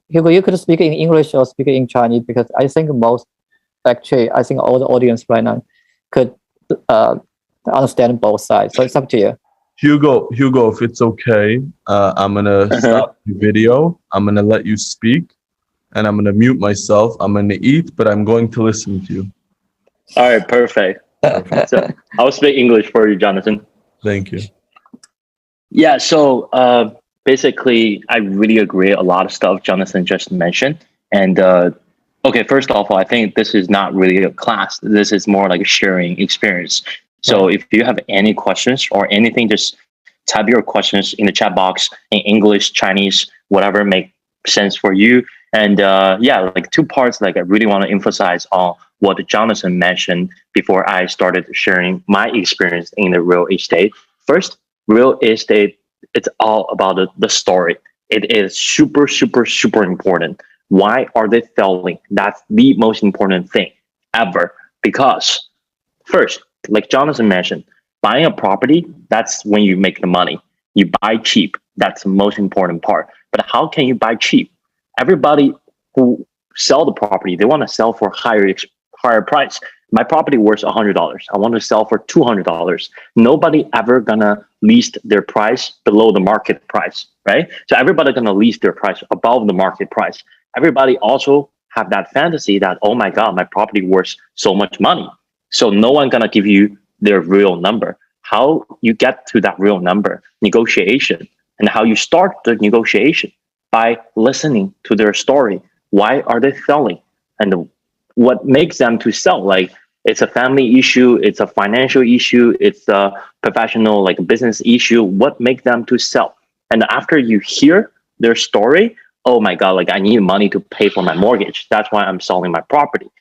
Hugo, you could speak in English or speak in Chinese, because I think I think all the audience right now could understand both sides. So it's up to you. Hugo, if it's okay, I'm gonna stop the video. I'm gonna let you speak, and I'm gonna mute myself. I'm gonna eat, but I'm going to listen to you. All right, perfect. So I'll speak English for you, Jonathan. Thank you. Yeah, so basically, I really agree a lot of stuff Jonathan just mentioned. And okay, first of all, I think this is not really a class. This is more like a sharing experience. So if you have any questions or anything, just type your questions in the chat box in English, Chinese, whatever makes sense for you. And yeah, like two parts, like I really want to emphasize on what Jonathan mentioned before I started sharing my experience in the real estate. First, real estate, it's all about the story. It is super, super, super important. Why are they selling? That's the most important thing ever. Because first, like Jonathan mentioned, buying a property, that's when you make the money. You buy cheap. That's the most important part. But how can you buy cheap? Everybody who sell the property, they want to sell for higher price. My property worth $100. I want to sell for $200. Nobody ever gonna list their price below the market price, right? So everybody gonna list their price above the market price. Everybody also have that fantasy that, oh my God, my property worth so much money. So no one gonna give you their real number. How you get to that real number? Negotiation. And how you start the negotiation? By listening to their story. Why are they selling? And what makes them to sell? Like, it's a family issue, it's a financial issue, it's a professional, like business issue. What makes them to sell? And after you hear their story, oh my God, like I need money to pay for my mortgage. That's why I'm selling my property.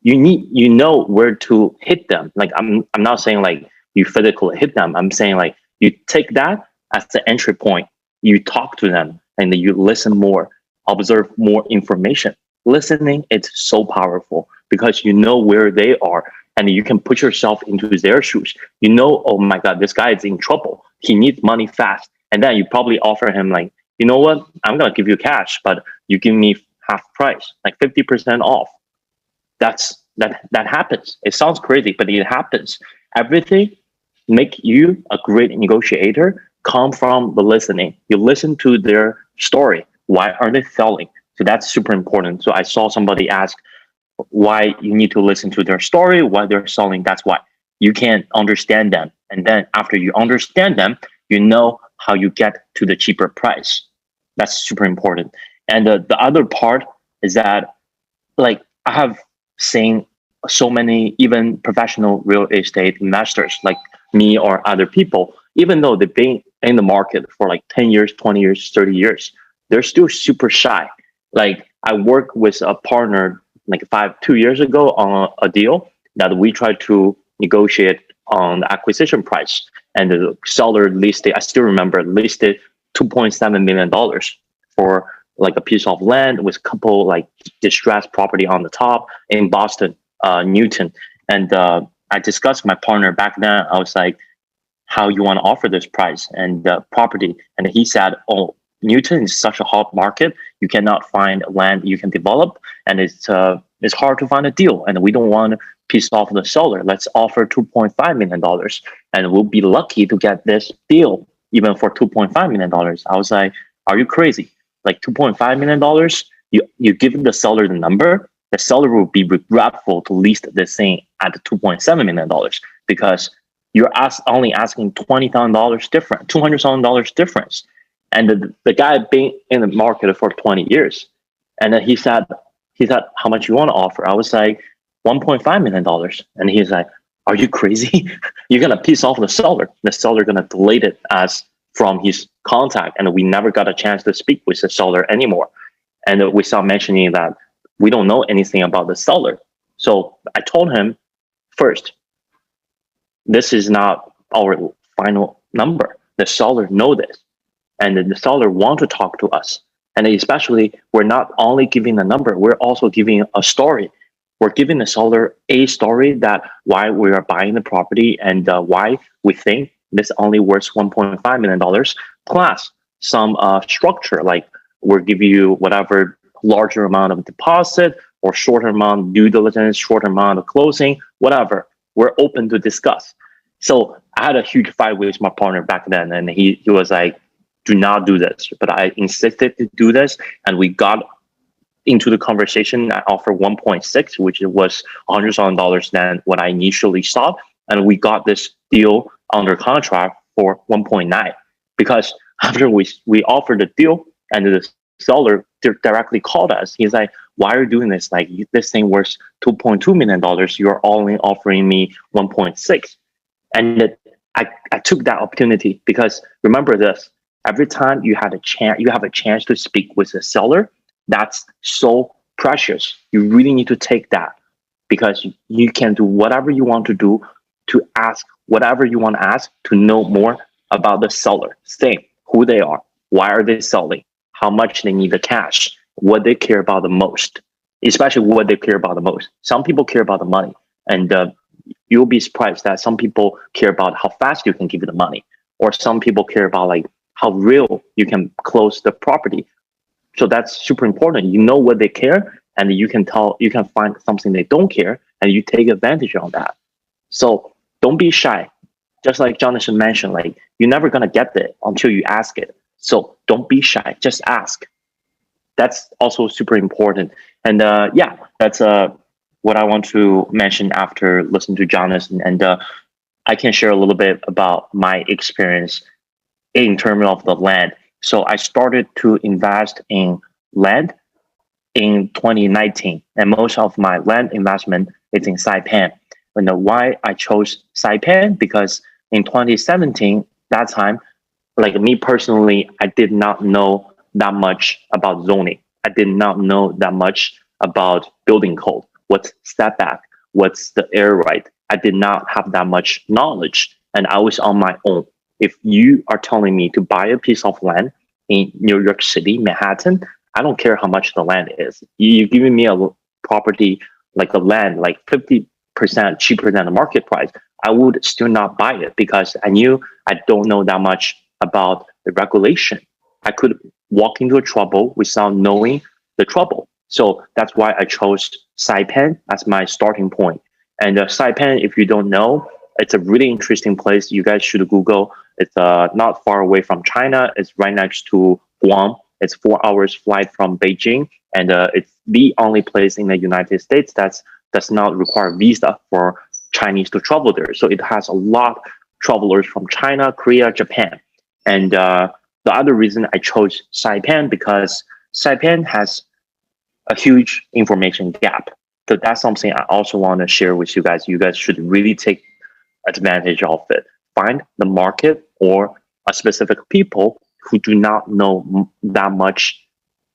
You know where to hit them. Like I'm not saying like you physically hit them. I'm saying like you take that as the entry point. You talk to them and then you listen more, observe more information. Listening, it's so powerful because you know where they are and you can put yourself into their shoes. You know, oh my God, this guy is in trouble. He needs money fast. And then you probably offer him like, you know what? I'm going to give you cash, but you give me half price, like 50% off. That happens. It sounds crazy, but it happens. Everything make you a great negotiator come from the listening. You listen to their story. Why are they selling? So that's super important. So I saw somebody ask why you need to listen to their story, why they're selling. That's why you can understand them. And then after you understand them, you know how you get to the cheaper price. That's super important. And the other part is that, like, I have seen so many even professional real estate investors like me or other people, even though they've been in the market for like 10 years, 20 years, 30 years, they're still super shy. Like I worked with a partner like 2 years ago on a deal that we tried to negotiate on the acquisition price, and the seller listed, I still remember, listed $2.7 million for like a piece of land with a couple like distressed property on the top in Boston, Newton. And I discussed with my partner back then. I was like, how you want to offer this price and property? And he said, oh, Newton is such a hot market. You cannot find land you can develop, and it's hard to find a deal. And we don't want to piss off the seller. Let's offer $2.5 million, and we'll be lucky to get this deal even for $2.5 million. I was like, are you crazy? Like $2.5 million? You give the seller the number, the seller will be regretful to list this thing at $2.7 million because you're only asking $20,000 different, $200,000 difference. And the guy had been in the market for 20 years. And then he said, how much you want to offer? I was like, $1.5 million. And he's like, are you crazy? You're going to piss off the seller. The seller going to delete it as from his contact, and we never got a chance to speak with the seller anymore. And we started mentioning that we don't know anything about the seller. So I told him, first, this is not our final number. The seller know this, and the seller want to talk to us. And especially, we're not only giving a number, we're also giving a story. We're giving the seller a story that why we are buying the property and why we think this only worth $1.5 million, plus some structure, like we'll give you whatever larger amount of deposit or shorter amount of due diligence, shorter amount of closing, whatever. We're open to discuss. So I had a huge fight with my partner back then, and he was like, do not do this. But I insisted to do this, and we got into the conversation. I offered 1.6, which was $100,000 than what I initially thought, and we got this deal under contract for 1.9. Because after we offered the deal, and the seller directly called us, he's like, why are you doing this? Like, this thing worth $2.2 million. You're only offering me 1.6. And I took that opportunity, because remember this, every time you have a chance to speak with a seller, that's so precious. You really need to take that, because you can do whatever you want to do, to ask whatever you want to ask, to know more about the seller. Same, who they are, why are they selling, how much they need the cash, what they care about the most, especially what they care about the most. Some people care about the money, and you'll be surprised that some people care about how fast you can give the money, or some people care about like how real you can close the property. So that's super important. You know what they care, and you can find something they don't care, and you take advantage of that. So don't be shy. Just like Jonathan mentioned, like, you're never gonna get it until you ask it. So don't be shy, just ask. That's also super important. And yeah, that's what I want to mention after listening to Jonathan. And I can share a little bit about my experience in terms of the land. So I started to invest in land in 2019, and most of my land investment is in Saipan. And why I chose Saipan, because in 2017, that time, like me personally, I did not know that much about zoning. I did not know that much about building code. What's setback? What's the air right? I did not have that much knowledge, and I was on my own. If you are telling me to buy a piece of land in New York City, Manhattan, I don't care how much the land is. You're giving me a property, like a land, like 50% cheaper than the market price, I would still not buy it, because I knew I don't know that much about the regulation. I could walk into a trouble without knowing the trouble. So that's why I chose Saipan as my starting point. And Saipan, if you don't know, it's a really interesting place. You guys should Google. It's not far away from China. It's right next to Guam. It's 4 hours flight from Beijing. And it's the only place in the United States that does not require visa for Chinese to travel there. So it has a lot of travelers from China, Korea, Japan. And the other reason I chose Saipan, because Saipan has a huge information gap. So that's something I also want to share with you guys. You guys should really take advantage of it. Find the market or a specific people who do not know that much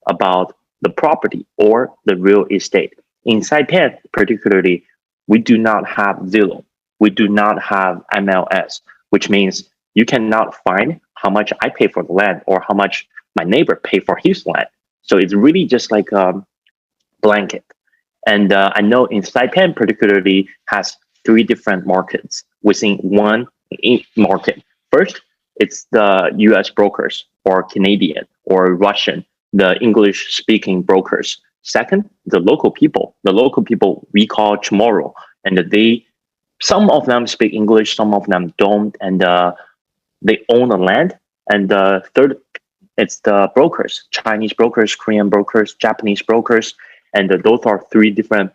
about the property or the real estate. In Saipan, particularly, we do not have Zillow. We do not have MLS, which means you cannot find how much I pay for the land or how much my neighbor pay for his land. So it's really just like a blanket. And I know in Saipan particularly has 3 different markets within one market. First, it's the US brokers, or Canadian or Russian, the English speaking brokers. Second, the local people. The local people we call tomorrow. And some of them speak English, some of them don't, and they own the land. And third, it's the brokers, Chinese brokers, Korean brokers, Japanese brokers. And those are 3 different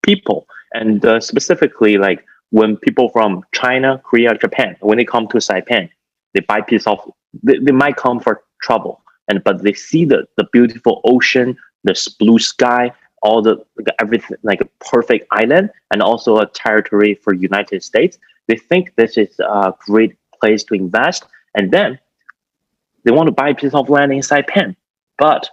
people. And specifically, like when people from China, Korea, Japan, when they come to Saipan, they buy piece of, they might come for trouble, but they see the beautiful ocean, the blue sky, all the everything, like a perfect island, and also a territory for United States. They think this is a great place to invest. And then they want to buy a piece of land in Saipan, but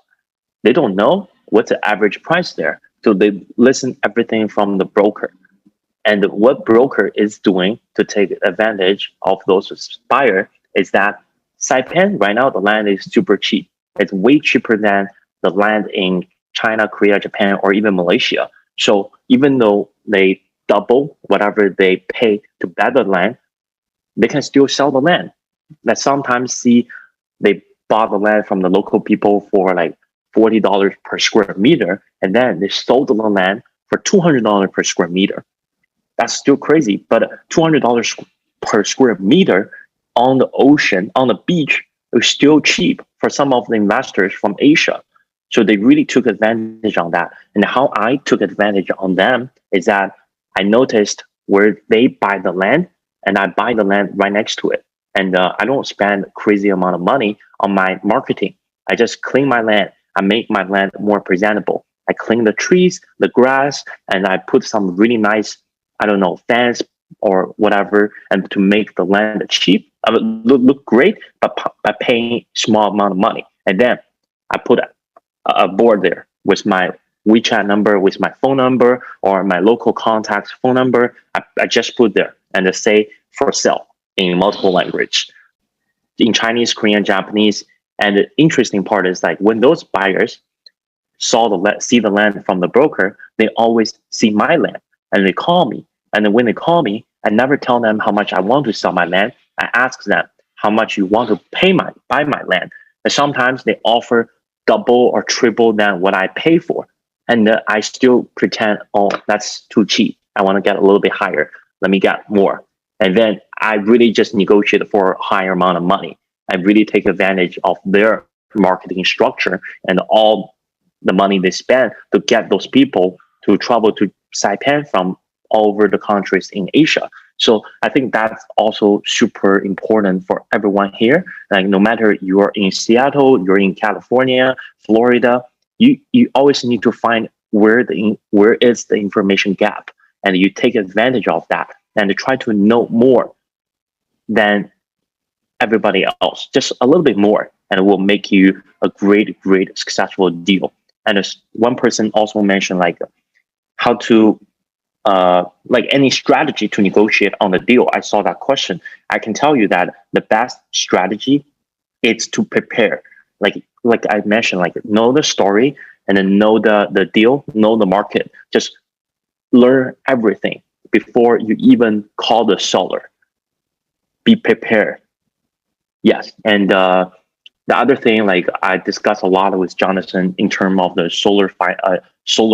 they don't know what's the average price there. So they listen everything from the broker. And what broker is doing to take advantage of those buyers is that Saipan, right now, the land is super cheap. It's way cheaper than the land in China, Korea, Japan, or even Malaysia. So even though they double whatever they pay to buy the land, they can still sell the land. That sometimes see they bought the land from the local people for like $40 per square meter, and then they sold the land for $200 per square meter. That's still crazy, but $200 per square meter on the ocean, on the beach, is still cheap for some of the investors from Asia. So they really took advantage on that. And how I took advantage on them is that I noticed where they buy the land, and I buy the land right next to it. And I don't spend crazy amount of money on my marketing. I just clean my land. I make my land more presentable. I clean the trees, the grass, and I put some really nice, I don't know, fence or whatever, and to make the land cheap. I would look great, but by paying small amount of money. And then I put a board there with my WeChat number, with my phone number, or my local contact's phone number. I just put there and they say for sale in multiple language, in Chinese, Korean, Japanese. And the interesting part is like when those buyers see the land from the broker, they always see my land and they call me. And then when they call me, I never tell them how much I want to sell my land. I ask them how much you want to buy my land. And sometimes they offer double or triple than what I pay for. And I still pretend, oh, that's too cheap. I want to get a little bit higher. Let me get more. And then I really just negotiate for a higher amount of money. I really take advantage of their marketing structure and all the money they spend to get those people to travel to Saipan from all over the countries in Asia. So I think that's also super important for everyone here. Like no matter you're in Seattle, you're in California, Florida, you always need to find where is the information gap, and you take advantage of that and try to know more than everybody else, just a little bit more, and it will make you a great successful deal. And as one person also mentioned, like how to like any strategy to negotiate on the deal. I saw that question. I can tell you that the best strategy is to prepare. Like I mentioned, like know the story and then know the deal, know the market. Just learn everything before you even call the seller. Be prepared. Yes, and the other thing, like I discussed a lot with Jonathan in terms of the solar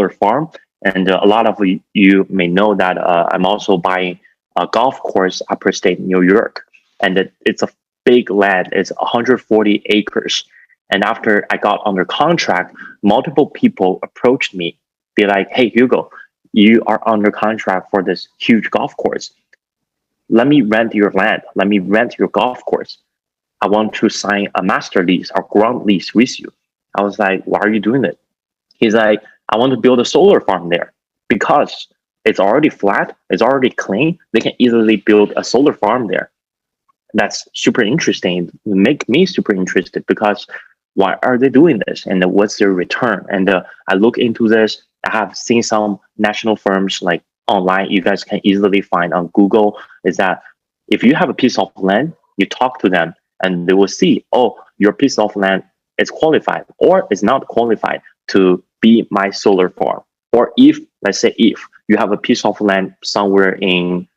farm. And a lot of you may know that I'm also buying a golf course upper state New York, and it's a big land. It's 140 acres. And after I got under contract, multiple people approached me, be like, "Hey, Hugo, you are under contract for this huge golf course. Let me rent your land. Let me rent your golf course. I want to sign a master lease or ground lease with you." I was like, "Why are you doing it?" He's like, "I want to build a solar farm there because it's already flat, it's already clean. They can easily build a solar farm there." That's super interesting. It make me super interested because why are they doing this and what's their return? And I look into this. I have seen some national firms like online. You guys can easily find on Google. Is that if you have a piece of land, you talk to them and they will see, oh, your piece of land is qualified or is not qualified to be my solar farm. Or if, let's say, if you have a piece of land somewhere in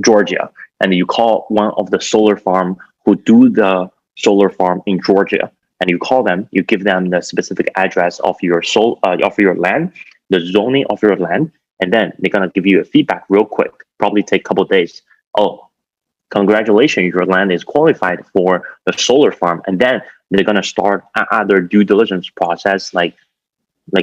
Georgia, and you call one of the solar farm who do the solar farm in Georgia, and you call them, you give them the specific address of your land, the zoning of your land, and then they're gonna give you a feedback real quick. Probably take a couple of days. Oh, congratulations, your land is qualified for the solar farm, and then they're gonna start other due diligence process, like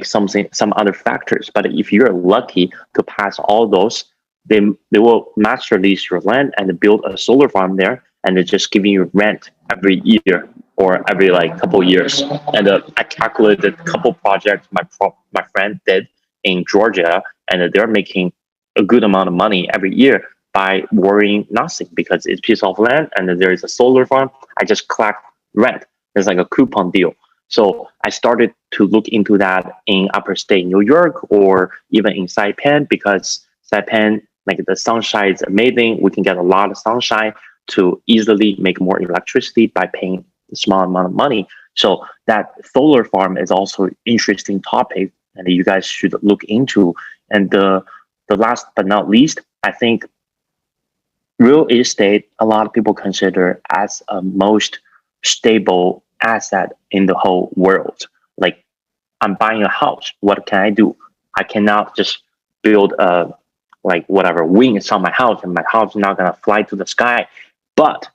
some other factors. But if you're lucky to pass all those, they will master lease your land and build a solar farm there, and they're just giving you rent every year or every like couple of years. And I calculated a couple projects my friend did in Georgia, and they're making a good amount of money every year by worrying nothing because it's a piece of land and there is a solar farm. I just collect rent. It's like a coupon deal. So I started to look into that in upper state New York or even in Saipan because Saipan, like the sunshine is amazing. We can get a lot of sunshine to easily make more electricity by paying a small amount of money. So that solar farm is also an interesting topic and you guys should look into. And the last but not least, I think real estate, a lot of people consider as a most stable asset in the whole world. Like, I'm buying a house. What can I do? I cannot just build a wings on my house and my house is not going to fly to the sky. But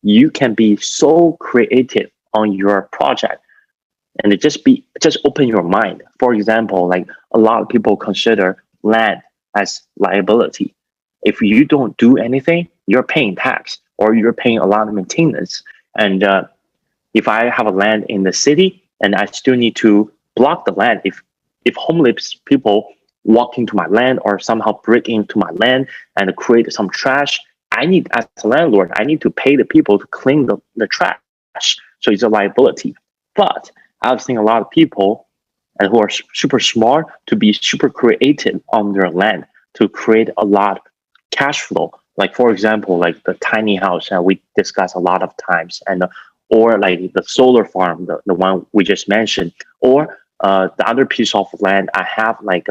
you can be so creative on your project and just open your mind. For example, like a lot of people consider land as liability. If you don't do anything, you're paying tax or you're paying a lot of maintenance. And if I have a land in the city and I still need to block the land, if homeless people walk into my land or somehow break into my land and create some trash, as a landlord, I need to pay the people to clean the trash. So it's a liability. But I've seen a lot of people who are super smart to be super creative on their land to create a lot of cash flow. Like, for example, like the tiny house that we discuss a lot of times, and or like the solar farm, the one we just mentioned, or the other piece of land I have, like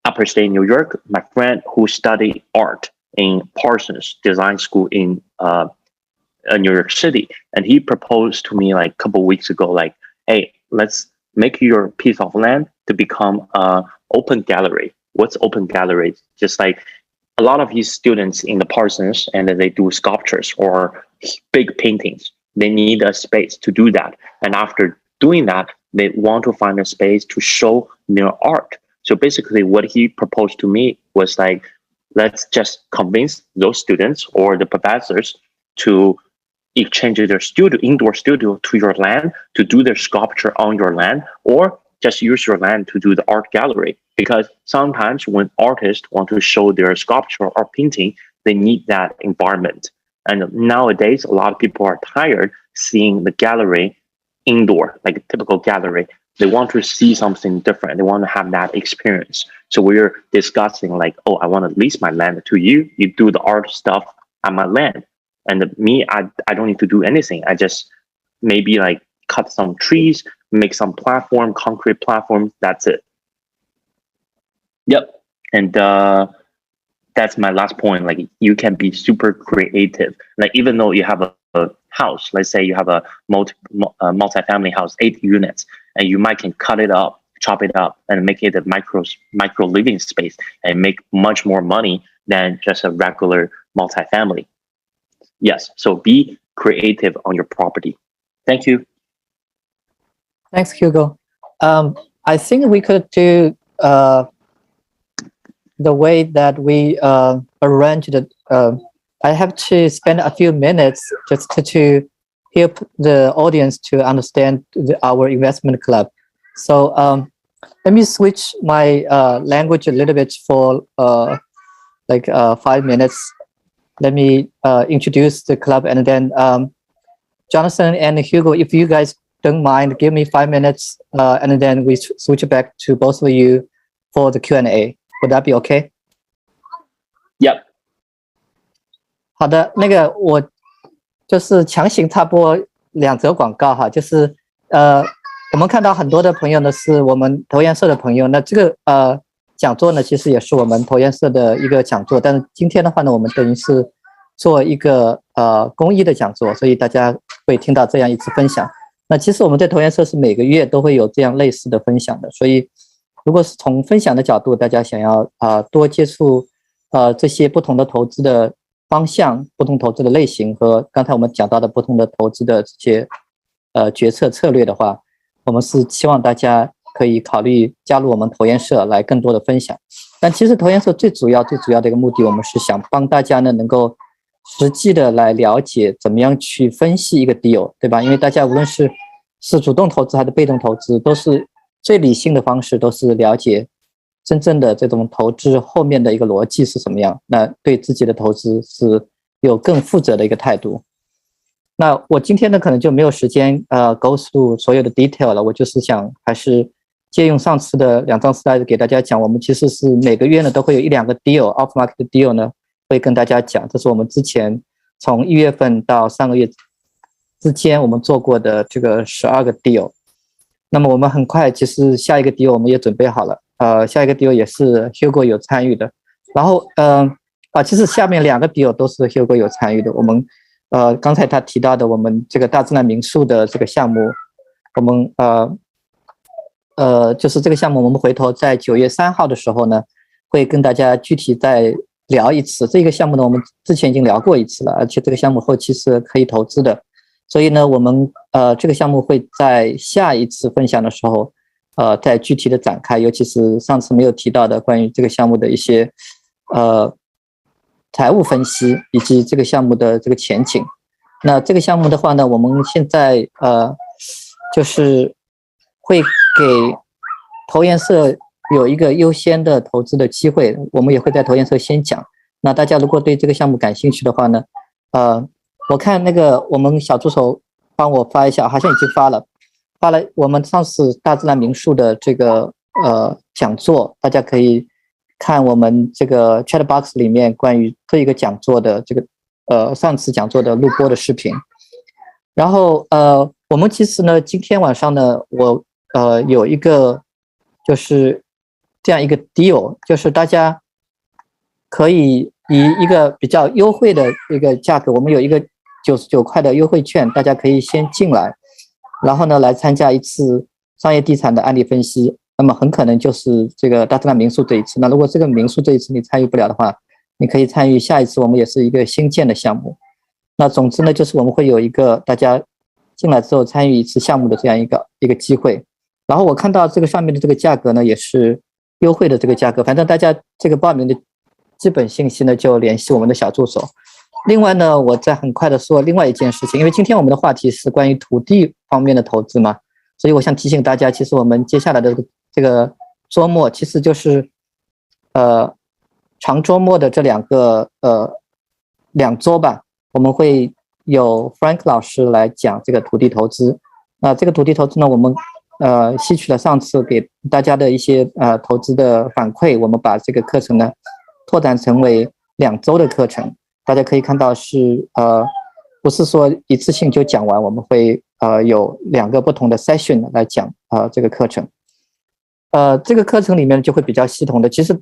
upper state New York. My friend who studied art in Parsons Design School in New York City, and he proposed to me like a couple of weeks ago, like, hey, let's make your piece of land to become an open gallery. What's open gallery? Just like a lot of his students in the Parsons, and they do sculptures or big paintings. They need a space to do that. And after doing that, they want to find a space to show their art. So basically what he proposed to me was like, let's just convince those students or the professors to exchange their indoor studio to your land to do their sculpture on your land, or just use your land to do the art gallery. Because sometimes when artists want to show their sculpture or painting, they need that environment. And nowadays, a lot of people are tired seeing the gallery indoor, like a typical gallery. They want to see something different. They want to have that experience. So we're discussing like, oh, I want to lease my land to you. You do the art stuff on my land. And me, I don't need to do anything. I just maybe like cut some trees, make some platform, concrete platform. That's it. Yep. And that's my last point. Like, you can be super creative. Like, even though you have a house, let's say you have a multi-family house, 8 units, and you might can cut it up, chop it up, and make it a micro living space and make much more money than just a regular multi-family. Yes, so be creative on your property. Thank you. Thanks, Hugo. I think we could do the way that we arranged it. I have to spend a few minutes just to help the audience to understand our investment club. So let me switch my language a little bit for 5 minutes. Let me introduce the club, and then Jonathan and Hugo, if you guys don't mind, give me 5 minutes, and then we switch back to both of you for the Q&A. Would that be okay? Yep. 好的，那个我就是强行插播2则广告哈，就是我们看到很多的朋友呢是我们投研社的朋友，那这个讲座呢其实也是我们投研社的一个讲座，但是今天的话呢，我们等于是做一个公益的讲座，所以大家会听到这样一次分享。那其实我们在投研社是每个月都会有这样类似的分享的，所以如果是从分享的角度，大家想要多接触这些不同的投资的方向、不同投资的类型和刚才我们讲到的不同的投资的这些决策策略的话，我们是希望大家可以考虑加入我们投研社来更多的分享。但其实投研社最主要的一个目的，我们是想帮大家呢能够实际的来了解怎么样去分析一个 deal， 对吧？因为大家无论是主动投资还是被动投资，都是最理性的方式，都是了解真正的这种投资后面的一个逻辑是什么样，那对自己的投资是有更负责的一个态度。那我今天呢可能就没有时间go through 所有的 detail 了，我就是想还是借用上次的2张 slide 给大家讲，我们其实是每个月呢都会有1-2个 deal off market 的 deal 呢会跟大家讲，这是我们之前从1月份到3个月之间我们做过的这个12个 deal。那么我们很快其实下一个 deal 我们也准备好了，下一个 deal 也是 Hugo 有参与的，然后其实下面2个 deal 都是 Hugo 有参与的。我们刚才他提到的我们这个大自然民宿的这个项目，我们就是这个项目我们回头在9月3号的时候呢会跟大家具体再聊一次。这个项目呢我们之前已经聊过一次了，而且这个项目后期是可以投资的，所以呢我们这个项目会在下一次分享的时候再具体的展开，尤其是上次没有提到的关于这个项目的一些财务分析以及这个项目的这个前景。那这个项目的话呢，我们现在就是会给投研社有一个优先的投资的机会，我们也会在投研社先讲。那大家如果对这个项目感兴趣的话呢，我看那个我们小助手帮我发一下，好像已经发了我们上次大自然民宿的这个讲座，大家可以看我们这个 chat box 里面关于这一个讲座的这个上次讲座的录播的视频。然后我们其实呢今天晚上呢我有一个就是这样一个 deal， 就是大家可以以一个比较优惠的一个价格，我们有一个99块的优惠券，大家可以先进来，然后呢来参加一次商业地产的案例分析。那么很可能就是这个大自然民宿这一次，那如果这个民宿这一次你参与不了的话，你可以参与下一次，我们也是一个新建的项目。那总之呢就是我们会有一个大家进来之后参与一次项目的这样一个机会。然后我看到这个上面的这个价格呢也是优惠的这个价格，反正大家这个报名的基本信息呢就联系我们的小助手。另外呢我再很快的说另外一件事情，因为今天我们的话题是关于土地方面的投资嘛，所以我想提醒大家，其实我们接下来的这个周末其实就是长周末的这2周吧，我们会有 Frank 老师来讲这个土地投资。这个土地投资呢我们吸取了上次给大家的一些投资的反馈，我们把这个课程呢拓展成为2周的课程。大家可以看到是不是说一次性就讲完，我们会有2个不同的 session 来讲这个课程。这个课程里面就会比较系统的，其实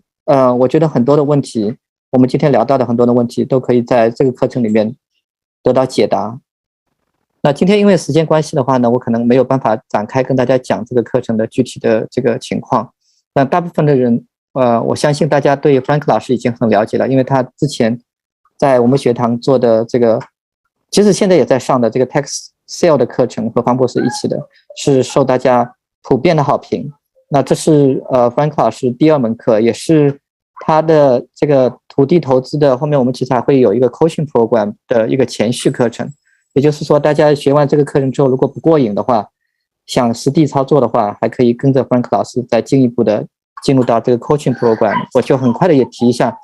我觉得很多的问题，我们今天聊到的很多的问题都可以在这个课程里面得到解答。那今天因为时间关系的话呢，我可能没有办法展开跟大家讲这个课程的具体的这个情况。那大部分的人我相信大家对 Frank 老师已经很了解了，因为他之前在我们学堂做的这个，其实现在也在上的这个 tax sale 的课程和房博士一起的，是受大家普遍的好评。那这是Frank 老师第2门课，也是他的这个土地投资的后面我们其实还会有一个 coaching program 的一个前续课程。也就是说大家学完这个课程之后，如果不过瘾的话，想实地操作的话，还可以跟着 Frank 老师再进一步的进入到这个 coaching program。我就很快的也提一下，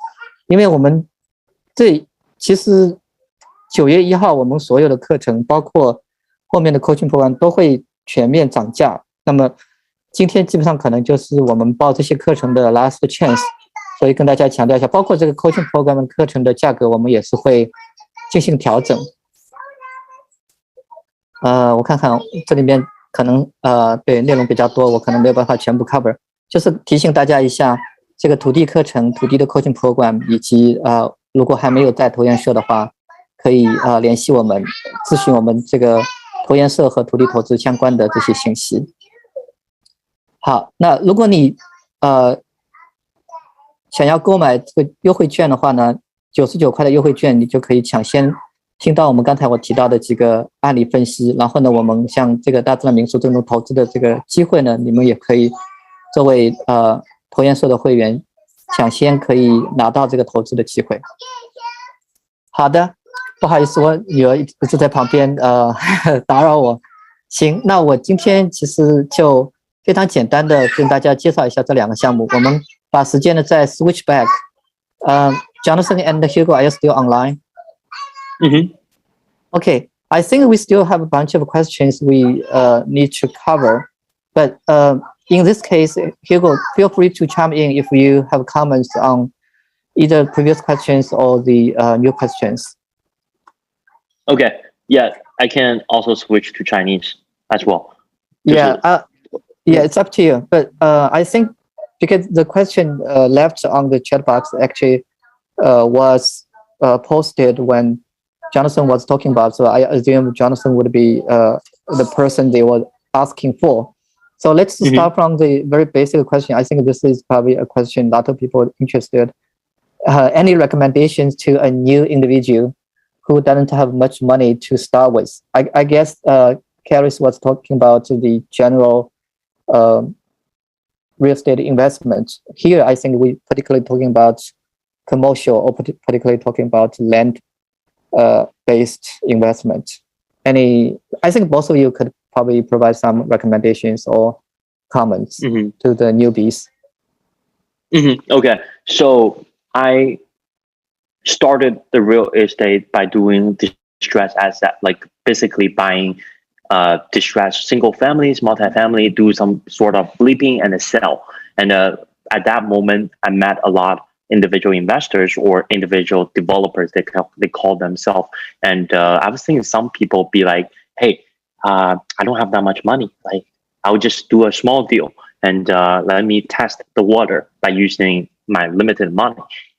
因为我们其实9月1号我们所有的课程包括后面的 coaching program 都会全面涨价，那么今天基本上可能就是我们报这些课程的 last chance， 所以跟大家强调一下，包括这个 coaching program 课程的价格我们也是会进行调整。我看看这里面可能对内容比较多，我可能没有办法全部 cover， 就是提醒大家一下，这个土地课程、土地的 coaching program 以及如果还没有在投研社的话，可以联系我们咨询我们这个投研社和土地投资相关的这些信息。好，那如果你想要购买这个优惠券的话呢，99块的优惠券你就可以抢先听到我们刚才我提到的几个案例分析，然后呢我们像这个大自然民宿这种投资的这个机会呢，你们也可以作为投研社的会员抢先可以拿到这个投资的机会。好的，不好意思，我女儿一直在旁边打扰我。行，那我今天其实就非常简单的跟大家介绍一下这2个项目。我们把时间呢再 switch back. Jonathan and Hugo, are you still online? Okay, I think we still have a bunch of questions we need to cover. But in this case, Hugo, feel free to chime in if you have comments on either previous questions or the new questions. Okay, yeah, I can also switch to Chinese as well. Yeah, it's up to you. But I think because the question left on the chat box actually was posted when Jonathan was talking about, so I assume Jonathan would be the person they were asking for. So let's start from the very basic question. I think this is probably a question a lot of people are interested. Any recommendations to a new individual who doesn't have much money to start with? I guess Caris was talking about the general real estate investment. Here, I think we particularly talking about commercial or particularly talking about land based investment. I think both of you could probably provide some recommendations or comments to the newbies. Okay, so I started the real estate by doing distressed asset, like basically buying distressed single families, multifamily, do some sort of flipping and sell. And at that moment, I met a lot individual investors or individual developers, they call themselves. And I was thinking some people be like, hey, I don't have that much money. Like, I'll just do a small deal and let me test the water by using my limited money.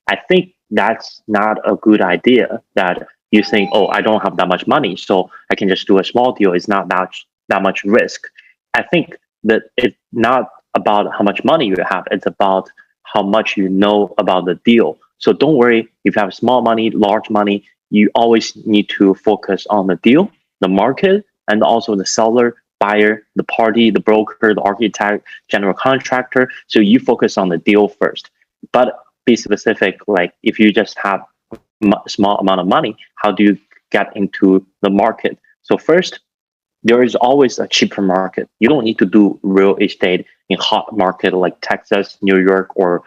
I think that's not a good idea, that you think, oh, I don't have that much money, so I can just do a small deal. It's not that much risk. I think that it's not about how much money you have. It's about how much you know about the deal. So don't worry if you have small money, large money. You always need to focus on the deal, the market, and also the seller, buyer, the party, the broker, the architect, general contractor. So you focus on the deal first. But be specific, like if you just have a small amount of money, how do you get into the market? So first, there is always a cheaper market. You don't need to do real estate in hot market like Texas, New York, or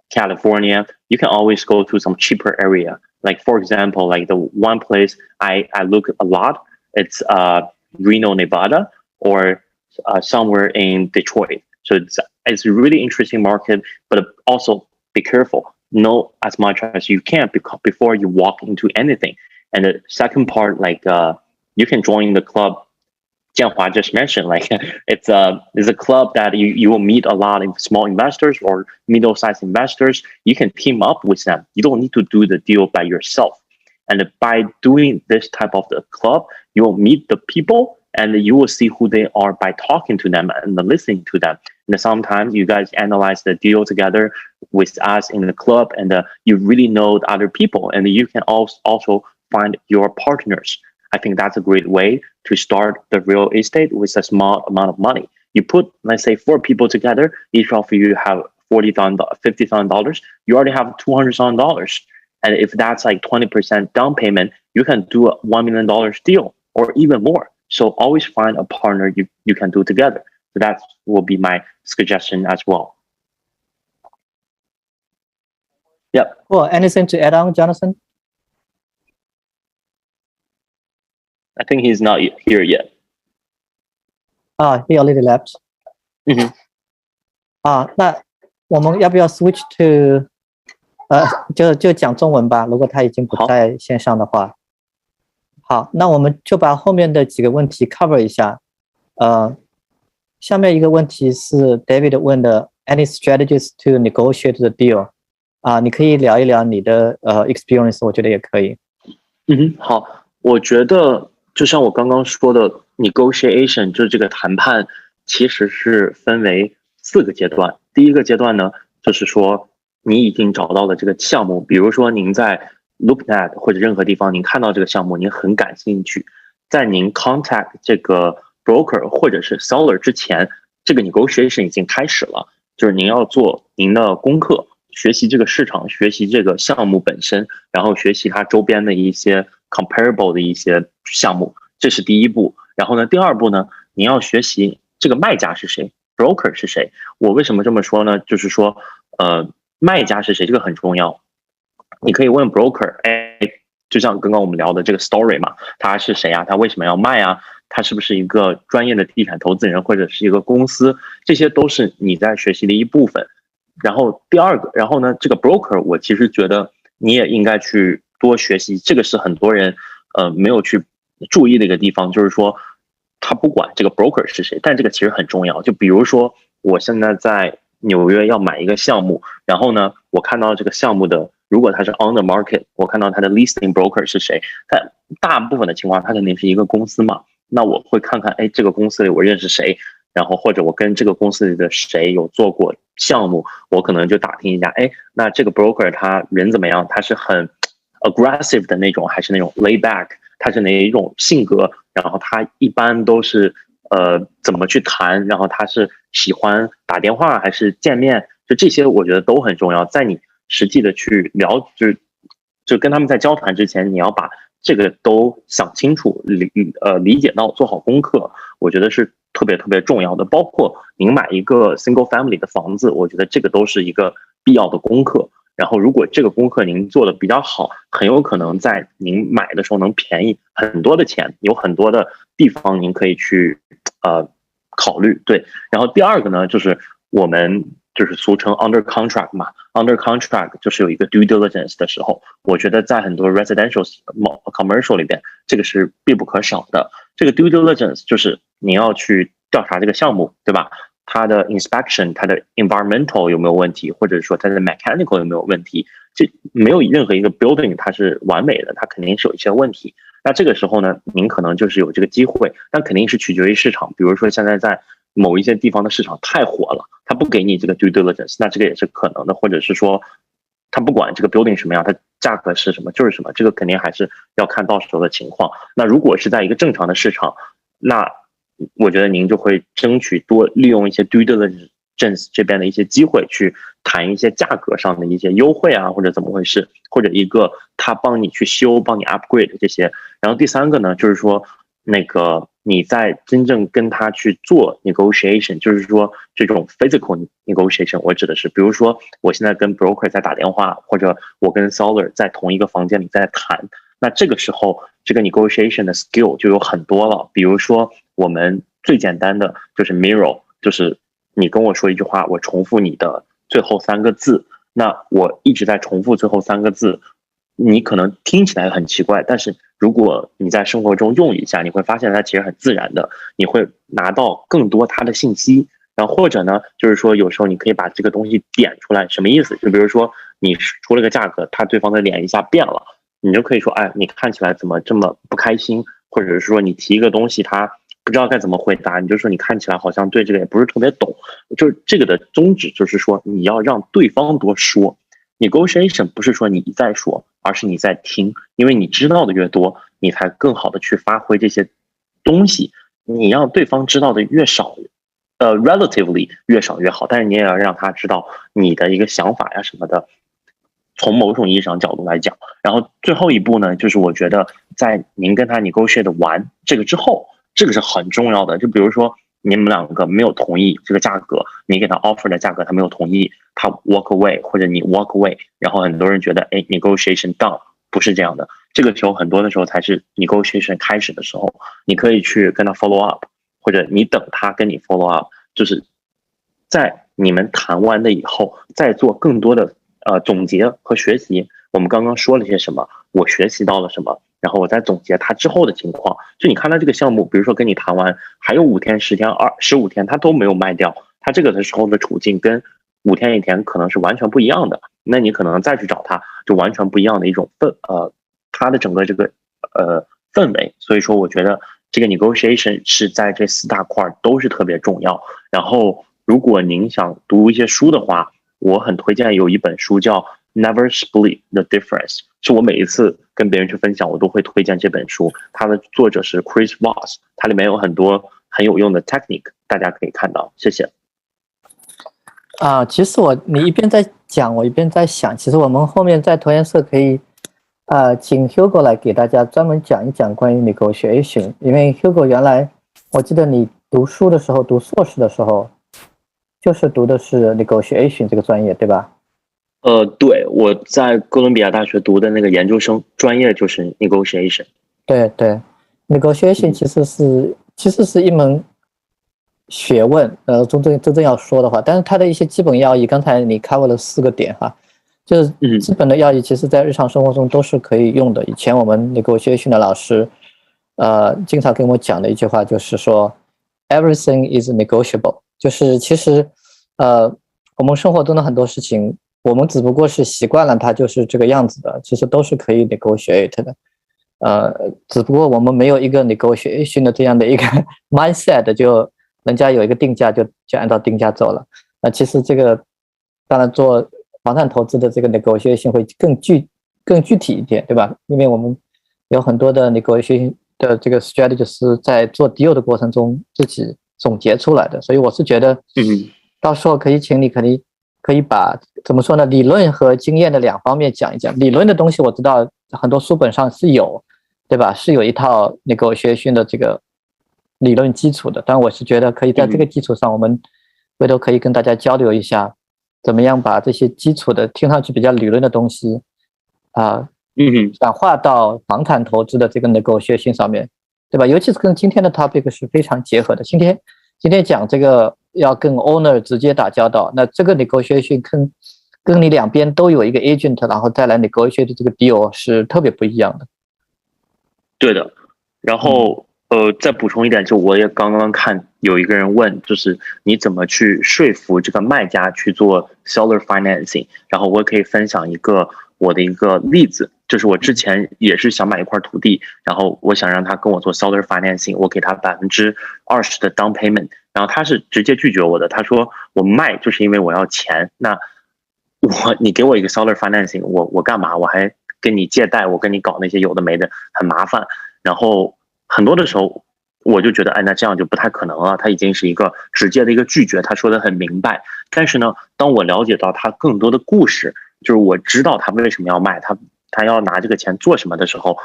California. You can always go to some cheaper area. Like for example, like the one place I look a lot, it's Reno, Nevada, or somewhere in Detroit. So it's a really interesting market, but also be careful. Know as much as you can before you walk into anything. And the second part, like you can join the club Jianhua just mentioned. Like it's a club that you will meet a lot of small investors or middle-sized investors. You can team up with them. You don't need to do the deal by yourself. And by doing this type of the club, you will meet the people and you will see who they are by talking to them and listening to them. And sometimes you guys analyze the deal together with us in the club, and you really know the other people, and you can also find your partners. I think that's a great way to start the real estate with a small amount of money. You put, let's say, 4 people together, each of you have $40,000, $50,000. You already have $200,000. And if that's like 20% down payment, you can do a $1 million deal or even more. So always find a partner you can do together. So that will be my suggestion as well. Yep. Well, anything to add on, Jonathan? I think he's not here yet. He already left. 那我们要不要 switch to 就讲中文吧，如果他已经不在线上的话。好，那我们就把后面的几个问题 cover 一下。下面一个问题是 David 问的 ，Any strategies to negotiate the deal？ 你可以聊一聊你的experience， 我觉得也可以。好，我觉得就像我刚刚说的 ，negotiation 就是这个谈判，其实是分为4个阶段。第一个阶段呢，就是说你已经找到了这个项目，比如说您在 LookNet 或者任何地方，您看到这个项目，您很感兴趣，在您 contact 这个 broker 或者是 seller 之前，这个 negotiation 已经开始了，就是您要做您的功课，学习这个市场，学习这个项目本身，然后学习它周边的一些 comparable 的一些项目，这是第一步。然后呢，第二步呢，您要学习这个卖家是谁，broker 是谁。我为什么这么说呢？就是说卖家是谁，这个很重要。你可以问 broker， 就像刚刚我们聊的这个 story 嘛，他是谁啊？他为什么要卖啊？他是不是一个专业的地产投资人，或者是一个公司？这些都是你在学习的一部分。然后第二个，然后呢，这个 broker 我其实觉得你也应该去多学习，这个是很多人没有去注意的一个地方，就是说他不管这个 broker 是谁，但这个其实很重要。就比如说我现在在纽约要买一个项目，然后呢，我看到这个项目的，如果它是 on the market， 我看到它的 listing broker 是谁，但大部分的情况它肯定是一个公司嘛，那我会看看，这个公司里我认识谁，然后或者我跟这个公司里的谁有做过项目，我可能就打听一下，那这个 broker 他人怎么样？他是很 aggressive 的那种，还是那种 lay back？他是哪一种性格？然后他一般都是怎么去谈？然后他是喜欢打电话还是见面？就这些我觉得都很重要。在你实际的去聊，就跟他们在交谈之前，你要把这个都想清楚，理解到，做好功课，我觉得是特别特别重要的。包括您买一个 single family 的房子，我觉得这个都是一个必要的功课。然后如果这个功课您做的比较好，很有可能在您买的时候能便宜很多的钱，有很多的地方您可以去考虑。对，然后第二个呢，就是我们就是俗称 under contract 嘛 ，under contract 就是有一个 due diligence 的时候，我觉得在很多 residential commercial 里边，这个是必不可少的。这个 due diligence 就是你要去调查这个项目，对吧？它的 inspection， 它的 environmental 有没有问题，或者说它的 mechanical 有没有问题？这没有任何一个 building 它是完美的，它肯定是有一些问题。那这个时候呢，您可能就是有这个机会，但肯定是取决于市场。比如说现在在某一些地方的市场太火了，它不给你这个 due diligence， 那这个也是可能的。或者是说，它不管这个 building 什么样，它价格是什么就是什么，这个肯定还是要看到时候的情况。那如果是在一个正常的市场，那我觉得您就会争取多利用一些 due diligence 这边的一些机会，去谈一些价格上的一些优惠啊，或者怎么回事，或者一个他帮你去修、帮你 upgrade 这些。然后第三个呢，就是说那个你在真正跟他去做 negotiation， 就是说这种 physical negotiation， 我指的是，比如说我现在跟 broker 在打电话，或者我跟 seller 在同一个房间里在谈。那这个时候，这个 negotiation 的 skill 就有很多了。比如说，我们最简单的就是 mirror， 就是你跟我说一句话，我重复你的最后3个字。那我一直在重复最后3个字，你可能听起来很奇怪，但是如果你在生活中用一下，你会发现它其实很自然的，你会拿到更多它的信息。然后或者呢，就是说有时候你可以把这个东西点出来，什么意思？就比如说你出了个价格，他对方的脸一下变了。你就可以说，你看起来怎么这么不开心？或者是说你提一个东西，他不知道该怎么回答，你就说你看起来好像对这个也不是特别懂。就是这个的宗旨就是说，你要让对方多说。Negotiation 不是说你在说，而是你在听，因为你知道的越多，你才更好的去发挥这些东西。你让对方知道的越少，relatively 越少越好，但是你也要让他知道你的一个想法呀什么的。从某种意义上角度来讲，然后最后一步呢，就是我觉得在您跟他 negotiate 完这个之后，这个是很重要的。就比如说你们2个没有同意这个价格，你给他 offer 的价格他没有同意，他 walk away 或者你 walk away， 然后很多人觉得negotiation done， 不是这样的。这个时候很多的时候才是 negotiation 开始的时候，你可以去跟他 follow up， 或者你等他跟你 follow up， 就是在你们谈完了以后再做更多的总结和学习。我们刚刚说了些什么，我学习到了什么，然后我再总结他之后的情况。就你看他这个项目，比如说跟你谈完还有5天、10天、15天，他都没有卖掉，他这个的时候的处境跟5天1天可能是完全不一样的。那你可能再去找他，就完全不一样的一种他的整个这个氛围。所以说，我觉得这个 negotiation 是在这4大块都是特别重要。然后，如果您想读一些书的话，我很推荐有一本书叫 Never Split the Difference， 是我每一次跟别人去分享，我都会推荐这本书。它的作者是 Chris Voss， 它里面有很多很有用的 technique， 大家可以看到。谢谢。其实你一边在讲，我一边在想，其实我们后面在投研社可以请 Hugo 来给大家专门讲一讲关于 negotiation， 因为 Hugo 原来我记得你读书的时候，读硕士的时候，就是读的是 negotiation 这个专业，对吧？对，我在哥伦比亚大学读的那个研究生专业就是 negotiation。对对 ，negotiation 其实是一门学问，真正要说的话，但是它的一些基本要义，刚才你 cover 了4个点哈，就是基本的要义，其实在日常生活中都是可以用的。以前我们 negotiation 的老师，经常跟我讲的一句话就是说 ，everything is negotiable， 就是其实，我们生活中的很多事情，我们只不过是习惯了它就是这个样子的，其实都是可以 negotiate 的。只不过我们没有一个 negotiation 的这样的一个 mindset， 就人家有一个定价就按照定价走了。那其实这个当然做房产投资的这个 negotiation 会更具体一点，对吧？因为我们有很多的 negotiation 的这个 strategy 是在做 deal 的过程中自己总结出来的，所以我是觉得，到时候可以请你可以把怎么说呢，理论和经验的2方面讲一讲。理论的东西我知道很多书本上是有，对吧？是有一套 negotiation 的这个理论基础的，但我是觉得可以在这个基础上，我们回头可以跟大家交流一下，怎么样把这些基础的听上去比较理论的东西转化到房产投资的这个 negotiation 上面，对吧？尤其是跟今天的 topic 是非常结合的。今天讲这个要跟 owner 直接打交道，那这个 negotiation 跟你2边都有一个 agent， 然后再来 negotiate 这个 deal 是特别不一样的。对的，然后再补充一点，就我也刚刚看有一个人问，就是你怎么去说服这个卖家去做 seller financing， 然后我可以分享我的一个例子，就是我之前也是想买一块土地，然后我想让他跟我做 seller financing， 我给他20%的 down payment， 然后他是直接拒绝我的，他说我卖就是因为我要钱，那你给我一个 seller financing， 我干嘛？我还跟你借贷，我跟你搞那些有的没的，很麻烦。然后很多的时候我就觉得，那这样就不太可能了，他已经是一个直接的一个拒绝，他说的很明白。但是呢，当我了解到他更多的故事，就是我知道他为什么要卖，他要拿这个钱做什么的时候，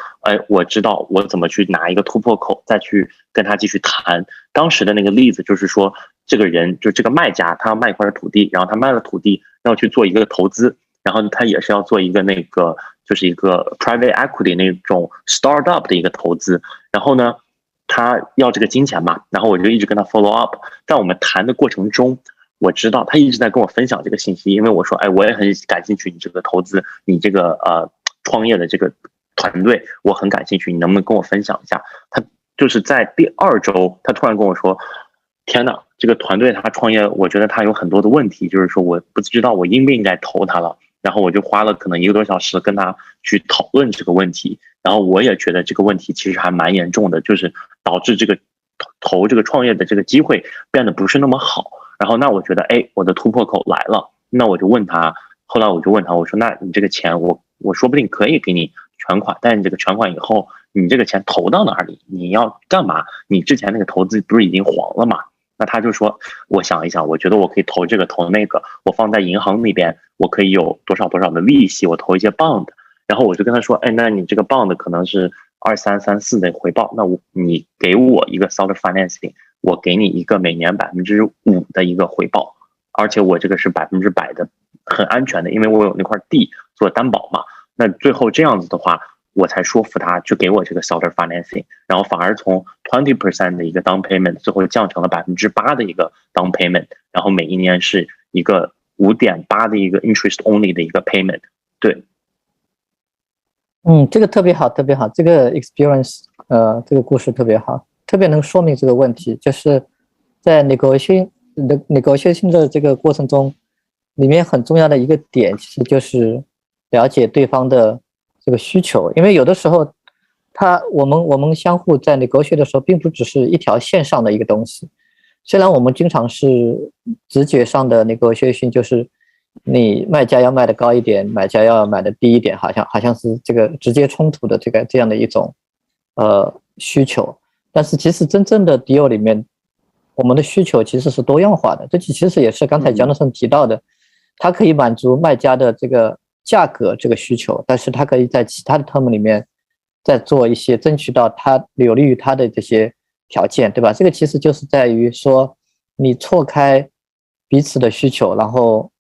我知道我怎么去拿一个突破口，再去跟他继续谈。当时的那个例子就是说，这个人就这个卖家，他要卖一块土地，然后他卖了土地要去做一个投资，然后他也是要做一个那个就是一个 private equity 那种 startup 的一个投资，然后呢，他要这个金钱嘛，然后我就一直跟他 follow up， 在我们谈的过程中，我知道他一直在跟我分享这个信息，因为我说，我也很感兴趣你这个投资，你这个创业的这个团队，我很感兴趣，你能不能跟我分享一下？他就是在第2周，他突然跟我说，天哪，这个团队他创业，我觉得他有很多的问题，就是说我不知道我应不应该投他了。然后我就花了可能1个多小时跟他去讨论这个问题，然后我也觉得这个问题其实还蛮严重的，就是导致这个投这个创业的这个机会变得不是那么好。然后那我觉得，我的突破口来了，那我就问他，后来我就问他，我说那你这个钱我说不定可以给你全款，但你这个全款以后，你这个钱投到哪里？你要干嘛？你之前那个投资不是已经黄了吗？那他就说，我想一想，我觉得我可以投这个投那个，我放在银行里边，我可以有多少的利息，我投一些 bond， 然后我就跟他说，那你这个 bond 可能是23、34的回报，那你给我一个 seller financing， 我给你一个每年5%的一个回报，而且我这个是100%的，很安全的，因为我有那块地做担保嘛。那最后这样子的话，我才说服他去给我这个 seller financing， 然后反而从 20% 的一个 down payment 最后降成了8%的一个 down payment， 然后每一年是一个5.8%的一个 interest only 的一个 payment。 对，这个特别好，特别好，这个 experience， 这个故事特别好，特别能说明这个问题，就是在 negotiation 的这个过程中，里面很重要的一个点，其实就是了解对方的这个需求，因为有的时候我们相互在 negotiate 的时候，并不只是一条线上的一个东西。虽然我们经常是直觉上的 negotiation， 就是你卖家要卖的高一点，买家要买的低一点，好像是这个直接冲突的这样的一种需求。但是其实真正的 deal 里面，我们的需求其实是多样化的。这其实也是刚才Jonathan提到的，它可以满足卖家的这个价格这个需求，但是它可以在其他的 term 里面再做一些争取到它有利于它的这些条件，对吧？这个其实就是在于说你错开彼此的需求，然后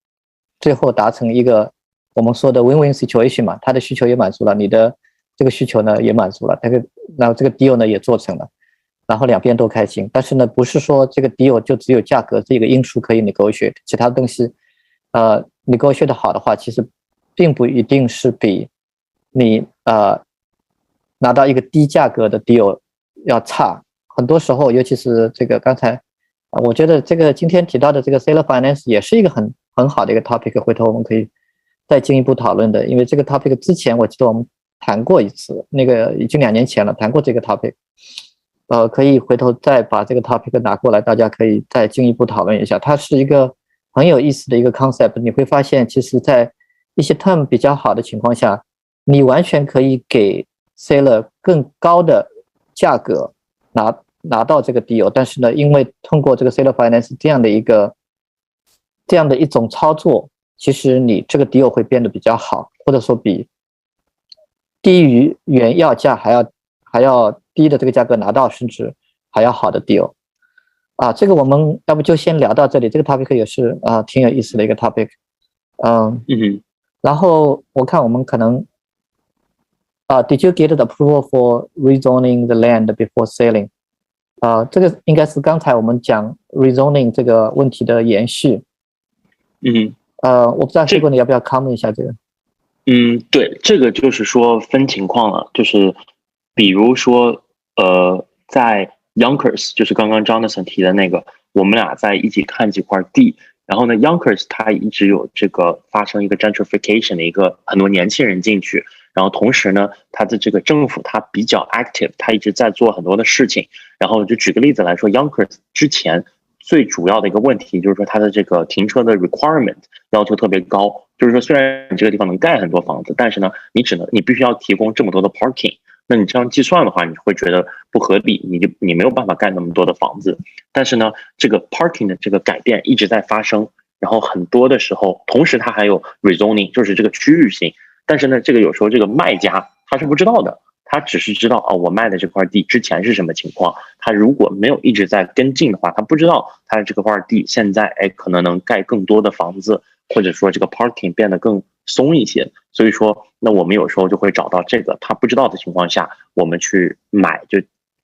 最后达成一个我们说的 win-win situation 嘛，他的需求也满足了，你的这个需求呢也满足了，然后这个 deal 呢也做成了，然后两边都开心。但是呢，不是说这个 deal 就只有价格这个因素可以 negotiate， 其他的东西negotiate 好的话，其实并不一定是比你拿到一个低价格的 deal 要差。很多时候，尤其是这个刚才我觉得这个今天提到的这个 seller finance 也是一个很好的一个 topic， 回头我们可以再进一步讨论的。因为这个 topic 之前我记得我们谈过一次，那个已经2年前了，谈过这个 topic。可以回头再把这个 topic 拿过来，大家可以再进一步讨论一下。它是一个很有意思的一个 concept。你会发现，其实在一些 term 比较好的情况下，你完全可以给 seller 更高的价格拿到这个 deal， 但是呢，因为通过这个 seller finance 这样的一种操作，其实你这个 deal 会变得比较好，或者说比低于原要价还要低的这个价格拿到，甚至还要好的 deal。这个我们要不就先聊到这里，这个 topic 也是挺有意思的一个 topic。然后我看我们可能Did you get the approval for rezoning the land before selling？ 这个应该是刚才我们讲 rezoning 这个问题的延续。我不知道这个你要不要 comment 一下这个？对，这个就是说分情况了，就是比如说在 Yonkers， 就是刚刚 Jonathan 提的那个，我们俩在一起看几块地，然后呢 Yonkers 它一直有这个发生一个 gentrification 的一个很多年轻人进去，然后同时呢它的这个政府它比较 active， 它一直在做很多的事情。然后就举个例子来说， Yonkers 之前最主要的一个问题就是说它的这个停车的 requirement 要求特别高，就是说虽然你这个地方能盖很多房子，但是呢你必须要提供这么多的 parking， 那你这样计算的话，你会觉得不合理，你没有办法盖那么多的房子。但是呢这个 parking 的这个改变一直在发生，然后很多的时候同时它还有 rezoning， 就是这个区域性，但是呢这个有时候这个卖家他是不知道的，他只是知道我卖的这块地之前是什么情况，他如果没有一直在跟进的话，他不知道他的这块地现在可能能盖更多的房子，或者说这个 parking 变得更松一些。所以说那我们有时候就会找到这个他不知道的情况下，我们去买就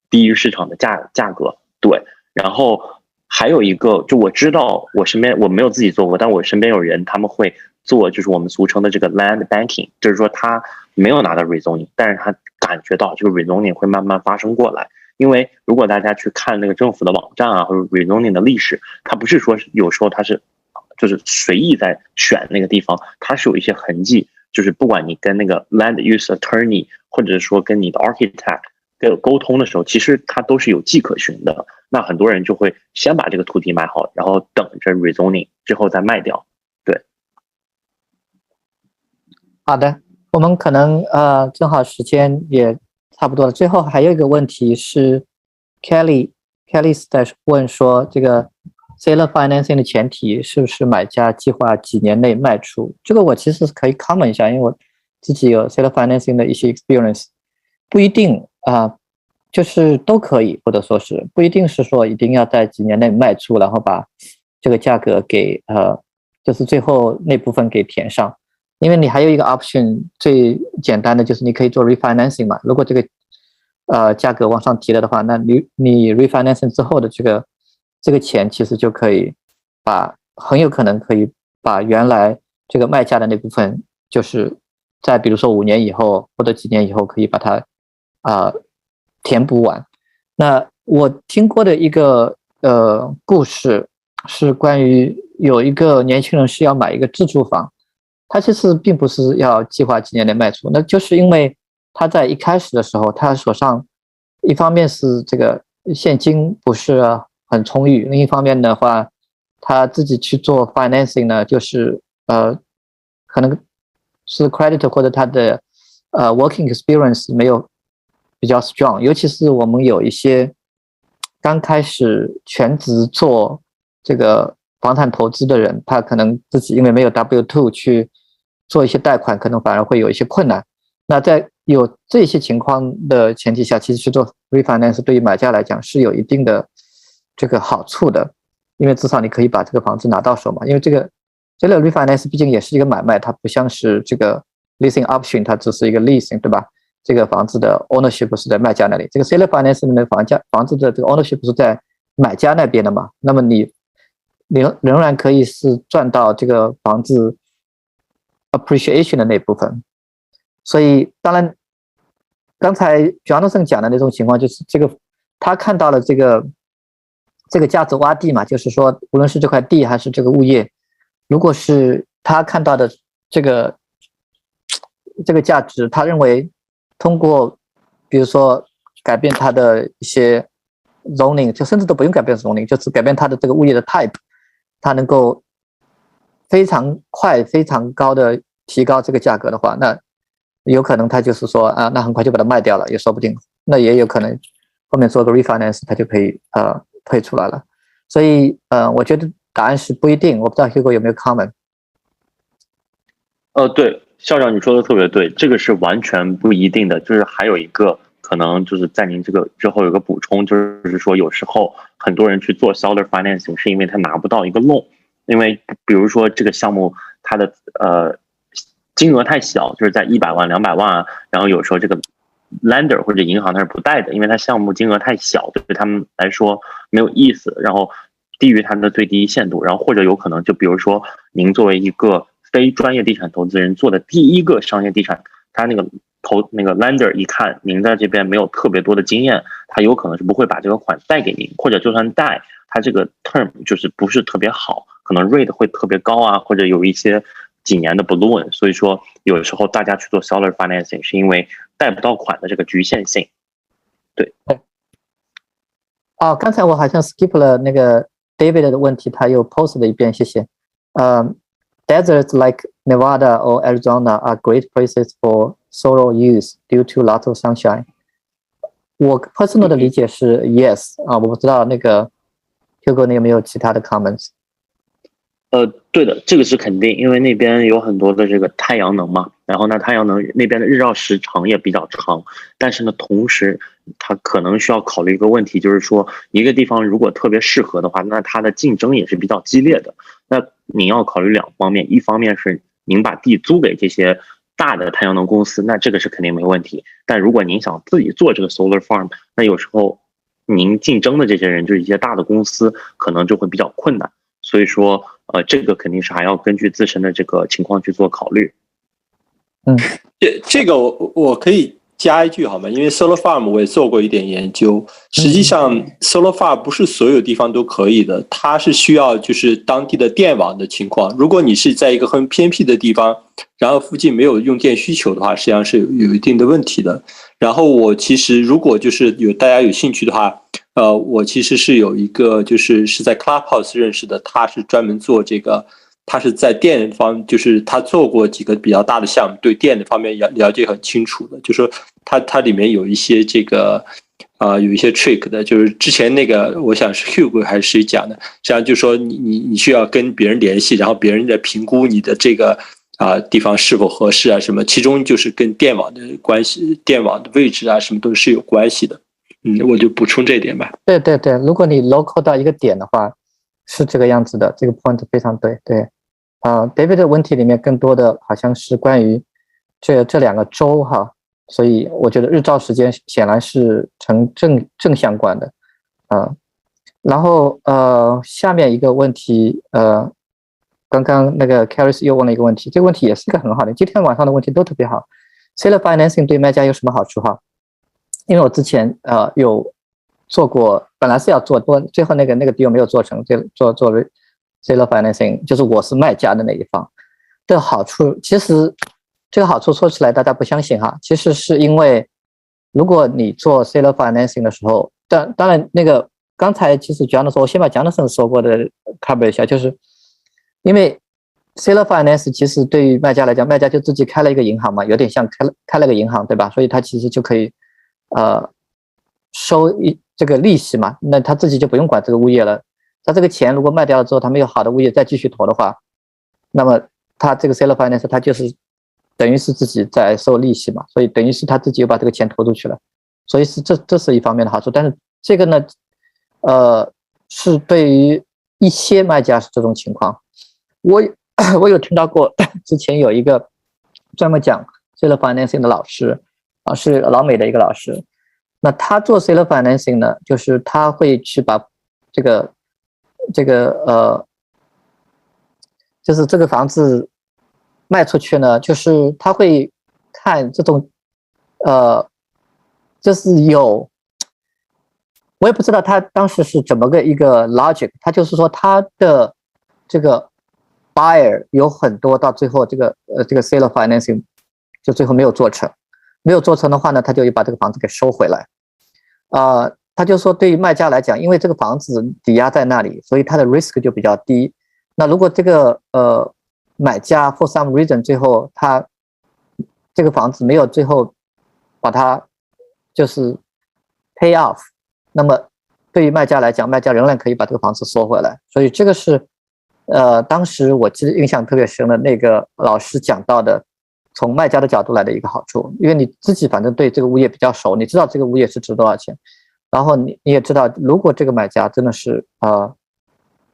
低于市场的价格。对，然后还有一个就我知道我身边我没有自己做过，但我身边有人他们会做就是我们俗称的这个 land banking， 就是说他没有拿到 rezoning， 但是他感觉到这个 rezoning 会慢慢发生过来。因为如果大家去看那个政府的网站或者 rezoning 的历史，它不是说有时候它是就是随意在选那个地方，它是有一些痕迹，就是不管你跟那个 land use attorney 或者说跟你的 architect 沟通的时候，其实它都是有迹可循的。那很多人就会先把这个土地买好，然后等着 rezoning 之后再卖掉。对，好的，我们可能正好时间也差不多了。最后还有一个问题是 Kelly 在问说，这个 seller financing 的前提是不是买家计划几年内卖出？这个我其实是可以 comment 一下，因为我自己有 seller financing 的一些 experience， 不一定就是都可以，或者说是不一定是说一定要在几年内卖出，然后把这个价格给就是最后那部分给填上。因为你还有一个 option， 最简单的就是你可以做 refinancing 嘛。如果这个价格往上提了的话，那你 refinancing 之后的这个钱其实就可以很有可能可以把原来这个卖价的那部分，就是在比如说5年以后或者几年以后可以把它填补完。那我听过的一个故事是关于有一个年轻人是要买一个自住房，他其实并不是要计划几年内卖出，那就是因为他在一开始的时候，他手上一方面是这个现金不是很充裕，另一方面的话，他自己去做 financing 呢，就是可能是 credit 或者他的working experience 没有比较 strong， 尤其是我们有一些刚开始全职做这个房产投资的人，他可能自己因为没有 W2 去做一些贷款，可能反而会有一些困难。那在有这些情况的前提下，其实去做 refinance 对于买家来讲是有一定的这个好处的。因为至少你可以把这个房子拿到手嘛。因为这个 refinance 毕竟也是一个买卖，它不像是这个 leasing option， 它只是一个 leasing， 对吧？这个房子的 ownership 是在卖家那里，这个 seller finance 的房子的这个 ownership 是在买家那边的嘛。那么你仍然可以是赚到这个房子 appreciation 的那部分。所以当然刚才 Jonathan 讲的那种情况，就是这个他看到了这个价值洼地嘛，就是说无论是这块地还是这个物业，如果是他看到的这个价值，他认为通过比如说改变他的一些 zoning， 就甚至都不用改变 zoning， 就是改变他的这个物业的 type， 他能够非常快非常高的提高这个价格的话，那有可能他就是说啊，那很快就把它卖掉了也说不定。那也有可能后面做个 refinance 他就可以退出来了。所以我觉得答案是不一定。我不知道 Hugo 有没有 comment。对，校长你说的特别对，这个是完全不一定的。就是还有一个可能就是在您这个之后有个补充，就是说有时候很多人去做 seller financing 是因为他拿不到一个 loan， 因为比如说这个项目它的金额太小，就是在100万200万啊，然后有时候这个 lender 或者银行它是不贷的，因为它项目金额太小，对他们来说没有意思，然后低于它的最低限度，然后或者有可能就比如说您作为一个非专业地产投资人做的第一个商业地产，他那个lender 一看您在这边没有特别多的经验，他有可能是不会把这个款贷给您，或者就算贷，他这个 term 就是不是特别好，可能 rate 会特别高啊，或者有一些几年的 balloon。 所以说有时候大家去做 seller financing 是因为贷不到款的这个局限性。对。刚才我好像 skip 了那个 David 的问题，他又 post 了一遍，谢谢。Deserts like Nevada or Arizona are great places for solar use due to lots of sunshine. 我 personal 的理解是 yes 我不知道那个 Hugo 你有没有其他的 comments？对的，这个是肯定，因为那边有很多的这个太阳能嘛，然后呢，太阳能那边的日照时长也比较长，但是呢，同时它可能需要考虑一个问题，就是说一个地方如果特别适合的话，那它的竞争也是比较激烈的。那您要考虑两方面，一方面是您把地租给这些大的太阳能公司，那这个是肯定没问题。但如果您想自己做这个 solar farm， 那有时候您竞争的这些人就是一些大的公司，可能就会比较困难。所以说这个肯定是还要根据自身的这个情况去做考虑。这个我可以加一句好吗？因为 solar farm 我也做过一点研究，实际上 solar farm 不是所有地方都可以的，它是需要就是当地的电网的情况。如果你是在一个很偏僻的地方，然后附近没有用电需求的话，实际上是有一定的问题的。然后我其实如果就是大家有兴趣的话，我其实是有一个是在 Clubhouse 认识的，他是专门做这个，他是在电方，就是他做过几个比较大的项目，对电的方面了解很清楚的。就是说它里面有一些这个有一些 trick 的，就是之前那个我想是 Hugo 还是谁讲的，实际上就是说你需要跟别人联系，然后别人在评估你的这个地方是否合适啊什么，其中就是跟电网的关系、电网的位置啊什么都是有关系的。我就补充这一点吧。对，如果你 local 到一个点的话，是这个样子的，这个 point 非常对。David 的问题里面更多的好像是关于这两个州哈，所以我觉得日照时间显然是成正相关的。然后下面一个问题，刚刚那个 Caris 又问了一个问题，这个问题也是一个很好的，今天晚上的问题都特别好。Seller financing 对卖家有什么好处哈？因为我之前有做过，本来是要做，最后那个 deal 没有做成，做 seller financing， 就是我是卖家的那一方的好处。其实这个好处说起来大家不相信哈，其实是因为如果你做 seller financing 的时候，当然那个刚才其实讲的时候，我先把讲的时候说过的 cover 一下，就是因为 seller finance 其实对于卖家来讲，卖家就自己开了一个银行嘛，有点像开了个银行，对吧？所以他其实就可以收这个利息嘛，那他自己就不用管这个物业了。他这个钱如果卖掉了之后，他没有好的物业再继续投的话，那么他这个 seller finance 他就是等于是自己在收利息嘛，所以等于是他自己又把这个钱投出去了，所以这是一方面的好处。但是这个呢，是对于一些卖家是这种情况。我有听到过，之前有一个专门讲 seller financing 的老师是老美的一个老师。那他做 seller financing 呢，就是他会去把就是这个房子卖出去呢，就是他会看这种就是我也不知道他当时是怎么一个 logic， 他就是说他的这个 buyer 有很多，到最后这个 seller financing 就最后没有做成的话呢，他就把这个房子给收回来。他就说对于卖家来讲，因为这个房子抵押在那里，所以他的 risk 就比较低。那如果这个买家 for some reason 最后他这个房子没有最后把它就是 pay off， 那么对于卖家来讲，卖家仍然可以把这个房子收回来。所以这个是当时我记得印象特别深的那个老师讲到的，从卖家的角度来的一个好处，因为你自己反正对这个物业比较熟，你知道这个物业是值多少钱，然后你也知道，如果这个买家真的是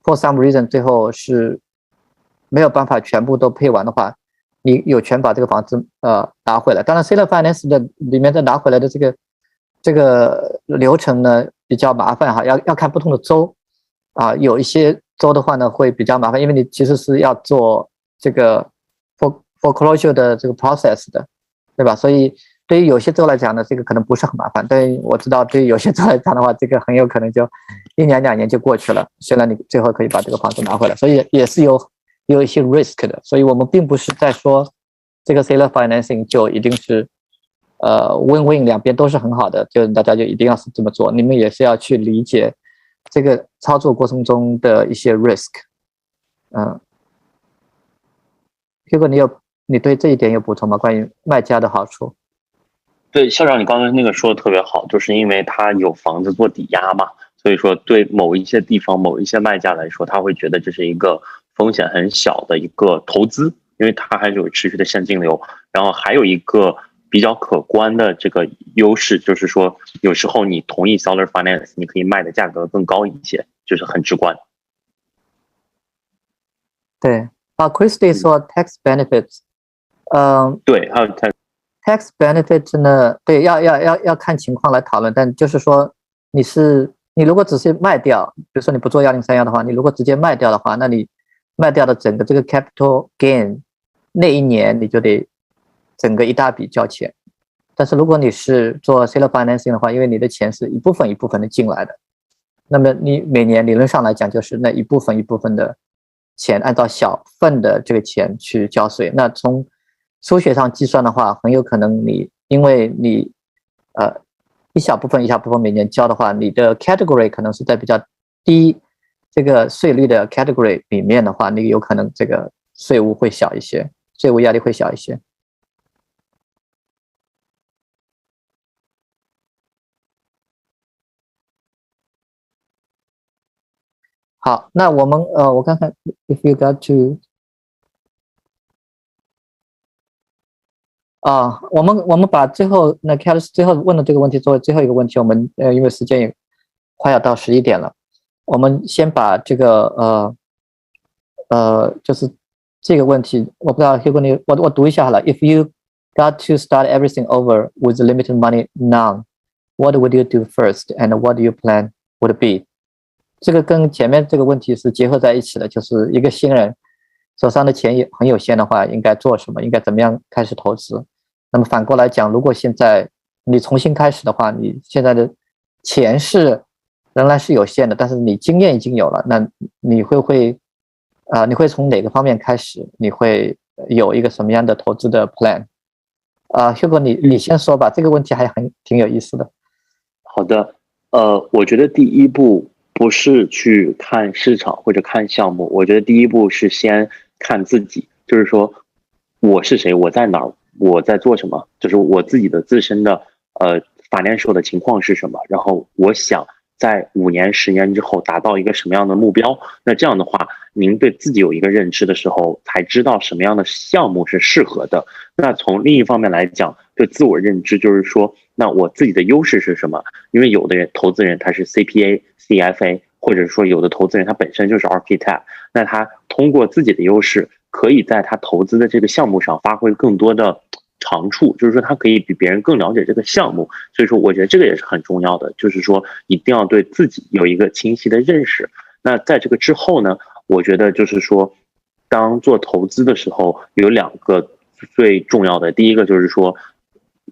for some reason 最后是没有办法全部都配完的话，你有权把这个房子拿回来。当然 seller finance 的里面的拿回来的这个流程呢比较麻烦哈，要看不同的州有一些州的话呢会比较麻烦，因为你其实是要做这个 foreclosure 的这个 process 的，对吧？所以对于有些州来讲呢，这个可能不是很麻烦，但我知道对于有些州来讲的话，这个很有可能就1年2年就过去了，虽然你最后可以把这个房子拿回来，所以也是有一些 risk 的。所以我们并不是在说这个 seller financing 就一定是win-win 两边都是很好的，就大家就一定要是这么做，你们也是要去理解这个操作过程中的一些 risk。如果你对这一点有补充吗？关于卖家的好处？对，校长，你刚才那个说的特别好，就是因为他有房子做抵押嘛，所以说对某一些地方、某一些卖家来说，他会觉得这是一个风险很小的一个投资，因为它还是有持续的现金流。然后还有一个比较可观的这个优势，就是说有时候你同意 seller finance， 你可以卖的价格更高一些，就是很直观。对，Christy 说 tax benefits， 对，还有 tax benefit 呢，对，要看情况来讨论，但就是说你如果只是卖掉，比如说你不做1031的话，你如果直接卖掉的话，那你卖掉的整个这个 capital gain 那一年你就得整个一大笔交钱。但是如果你是做 seller financing 的话，因为你的钱是一部分一部分的进来的，那么你每年理论上来讲就是那一部分一部分的钱按照小份的这个钱去交税。那从数学上计算的话，很有可能因为你一小部分每年交的话，你的 category 可能是在比较低这个税率的 category 里面的话，你有可能这个税务会小一些，税务压力会小一些。好，那我看看 if you got to 我们把最后那 Carlos 最后问的这个问题作为最后一个问题，我们因为时间也快要到11点了，我们先把这个就是这个问题，我不知道 Hugo 我读一下好了。If you got to start everything over with limited money now, what would you do first, and what do you plan would be？ 这个跟前面这个问题是结合在一起的，就是一个新人手上的钱也很有限的话，应该做什么？应该怎么样开始投资？那么反过来讲，如果现在你重新开始的话，你现在的钱仍然是有限的，但是你经验已经有了，那你会从哪个方面开始？你会有一个什么样的投资的 plan？ Hugo 你先说吧，这个问题还挺有意思的。好的，我觉得第一步不是去看市场或者看项目，我觉得第一步是先看自己，就是说我是谁，我在哪儿，我在做什么，就是我自己的自身的financial 的情况是什么，然后我想在5年10年之后达到一个什么样的目标。那这样的话，您对自己有一个认知的时候，才知道什么样的项目是适合的。那从另一方面来讲，对自我认知就是说，那我自己的优势是什么？因为有的人投资人他是 CPA、CFA，或者说有的投资人他本身就是 architect， 那他通过自己的优势，可以在他投资的这个项目上发挥更多的长处，就是说他可以比别人更了解这个项目。所以说我觉得这个也是很重要的，就是说一定要对自己有一个清晰的认识。那在这个之后呢，我觉得就是说当做投资的时候有2个最重要的，第一个就是说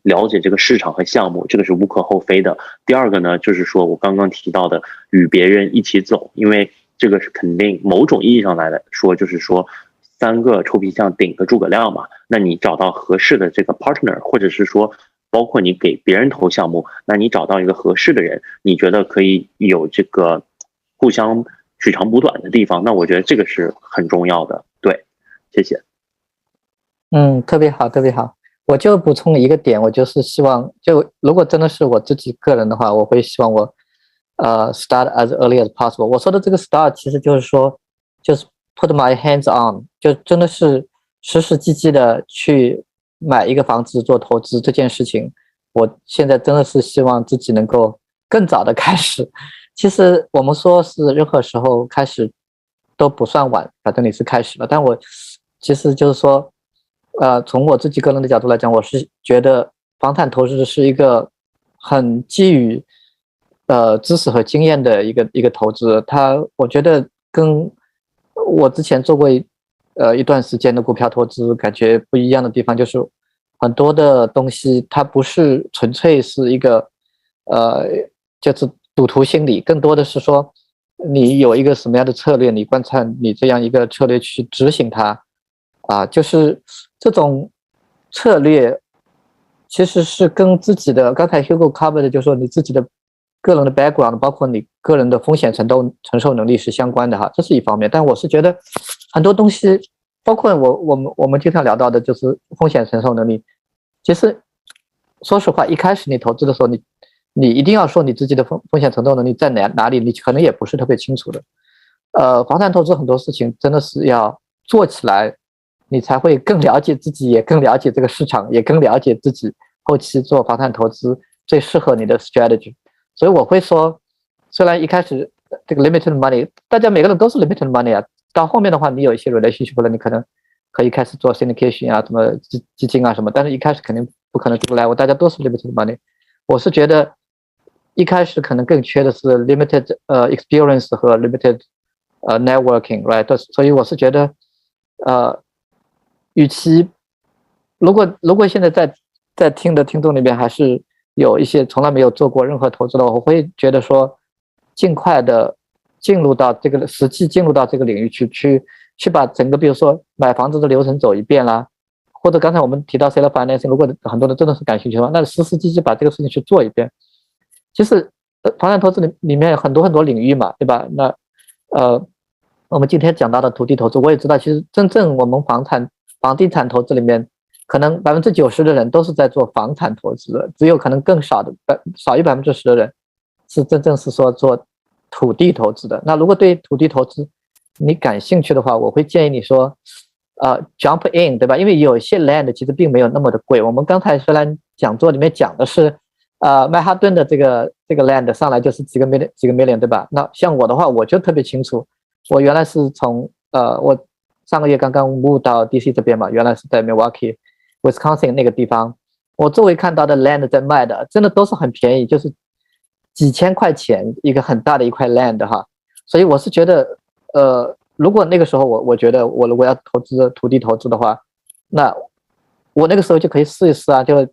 了解这个市场和项目，这个是无可厚非的。第二个呢，就是说我刚刚提到的与别人一起走，因为这个是肯定某种意义上来说，就是说3个臭皮匠顶个诸葛亮嘛。那你找到合适的这个 partner， 或者是说包括你给别人投项目，那你找到一个合适的人，你觉得可以有这个互相取长补短的地方，那我觉得这个是很重要的。对，谢谢。特别好，特别好。我就补充一个点，我就是希望，就如果真的是我自己个人的话，我会希望我start as early as possible。我说的这个 start 其实就是说，就是 put my hands on， 就真的是实实际际的去买一个房子做投资这件事情。我现在真的是希望自己能够更早的开始。其实我们说是任何时候开始都不算晚，反正你是开始了。但我其实就是说，从我自己个人的角度来讲，我是觉得房产投资是一个很基于知识和经验的一个投资。我觉得跟我之前做过一段时间的股票投资感觉不一样的地方，就是很多的东西它不是纯粹是一个就是赌徒心理，更多的是说你有一个什么样的策略，你观察你这样一个策略去执行它就是这种策略其实是跟自己的，刚才 Hugo covered 的就是说你自己的个人的 background， 包括你个人的风险承受能力是相关的这是一方面。但我是觉得很多东西，包括我们经常聊到的就是风险承受能力。其实说实话，一开始你投资的时候，你一定要说你自己的风险承受能力在哪里，你可能也不是特别清楚的。房产投资很多事情真的是要做起来，你才会更了解自己，也更了解这个市场，也更了解自己后期做房产投资最适合你的 strategy。所以我会说，虽然一开始这个 limited money， 大家每个人都是 limited money 到后面的话，你有一些 relationship 了，你可能可以开始做 syndication 什么基金什么，但是一开始肯定不可能做不来，大家都是 limited money。我是觉得一开始可能更缺的是 limited experience 和 limited networking， right？ 所以我是觉得与其如果现在在听的听众里面还是有一些从来没有做过任何投资的话，我会觉得说尽快的实际进入到这个领域去把整个比如说买房子的流程走一遍啦，或者刚才我们提到 seller financing， 如果很多人真的是感兴趣的话，那实实际际把这个事情去做一遍。其实房产投资里面有很多领域嘛，对吧？那我们今天讲到的土地投资，我也知道其实真正我们房地产投资里面可能90%的人都是在做房产投资的，只有可能更少于10%的人是真正是说做土地投资的。那如果对土地投资你感兴趣的话，我会建议你说jump in， 对吧？因为有些 land 其实并没有那么的贵。我们刚才虽然讲座里面讲的是曼哈顿的这个 land 上来就是几个 million， 对吧？那像我的话，我就特别清楚，我原来是从我上个月刚刚 move 到 DC 这边嘛，原来是在 Milwaukee、Wisconsin 那个地方，我周围看到的 land 在卖的，真的都是很便宜，就是几千块钱一个很大的一块 land 所以我是觉得，如果那个时候我觉得我如果要投资土地投资的话，那我那个时候就可以试一试就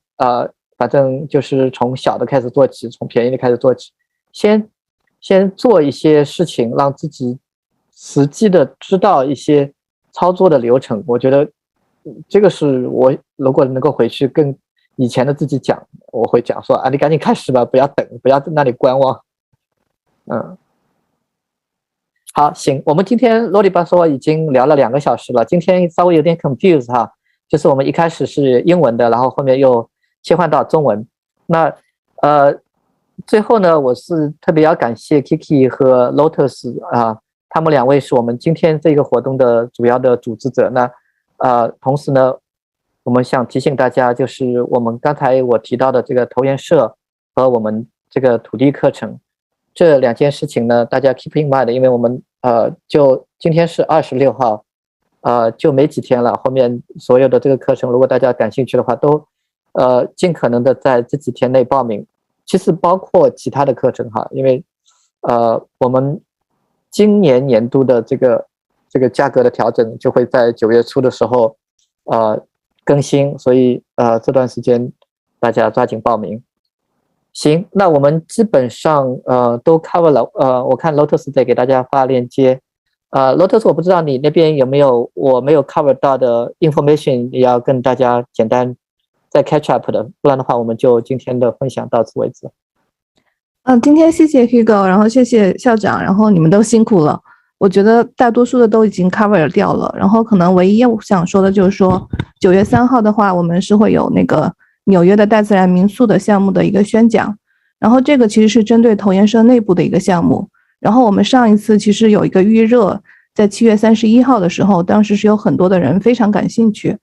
反正就是从小的开始做起，从便宜的开始做起，先做一些事情，让自己实际的知道一些操作的流程。我觉得这个是我如果能够回去跟以前的自己讲，我会讲说你赶紧开始吧，不要等，不要在那里观望。好，行，我们今天啰里吧嗦已经聊了2个小时了，今天稍微有点 confused 就是我们一开始是英文的，然后后面又切换到中文。那最后呢，我是特别要感谢 Kiki 和 Lotus 他们2位是我们今天这个活动的主要的组织者。那同时呢，我们想提醒大家，就是我们刚才我提到的这个投研社和我们这个土地课程这2件事情呢，大家 keep in mind，因为我们就今天是26号，就没几天了。后面所有的这个课程，如果大家感兴趣的话，都尽可能的在这几天内报名。其实包括其他的课程哈，因为我们今年年度的这个价格的调整就会在9月初的时候更新，所以这段时间大家抓紧报名。行，那我们基本上都 cover 了。我看 Lotus 在给大家发链接。Lotus 我不知道你那边有没有我没有 cover 到的 information， 也要跟大家简单再 catch up 的，不然的话我们就今天的分享到此为止。今天谢谢 Hugo， 然后谢谢校长，然后你们都辛苦了。我觉得大多数的都已经 cover 掉了，然后可能唯一我想说的就是说9月3号的话，我们是会有那个纽约的大自然民宿的项目的一个宣讲，然后这个其实是针对投研社内部的一个项目。然后我们上一次其实有一个预热，在7月31号的时候，当时是有很多的人非常感兴趣。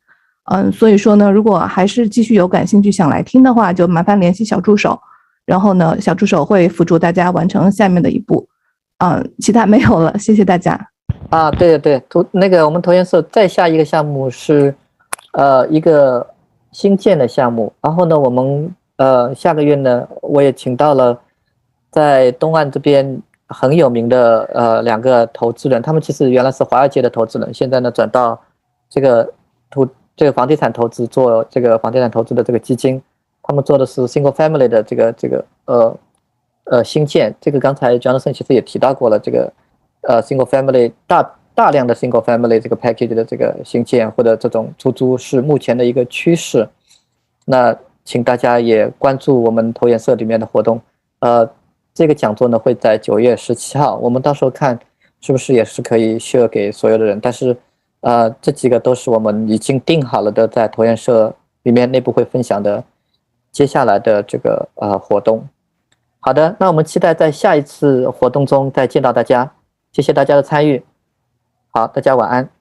所以说呢，如果还是继续有感兴趣想来听的话，就麻烦联系小助手，然后呢，小助手会辅助大家完成下面的一步。其他没有了，谢谢大家。对，那个我们投研社再下一个项目是一个新建的项目，然后呢，我们下个月呢，我也请到了在东岸这边很有名的2个投资人，他们其实原来是华尔街的投资人，现在呢转到这个房地产投资，做这个房地产投资的这个基金，他们做的是 single family 的这个新建。这个刚才 Jonathan 其实也提到过了，这个single family 大量的 single family 这个 package 的这个新建或者这种出租是目前的一个趋势。那请大家也关注我们投研社里面的活动。这个讲座呢会在9月17号，我们到时候看是不是也是可以 share 给所有的人。但是这几个都是我们已经定好了的，在投研社里面内部会分享的接下来的这个活动。好的，那我们期待在下一次活动中再见到大家，谢谢大家的参与。好，大家晚安。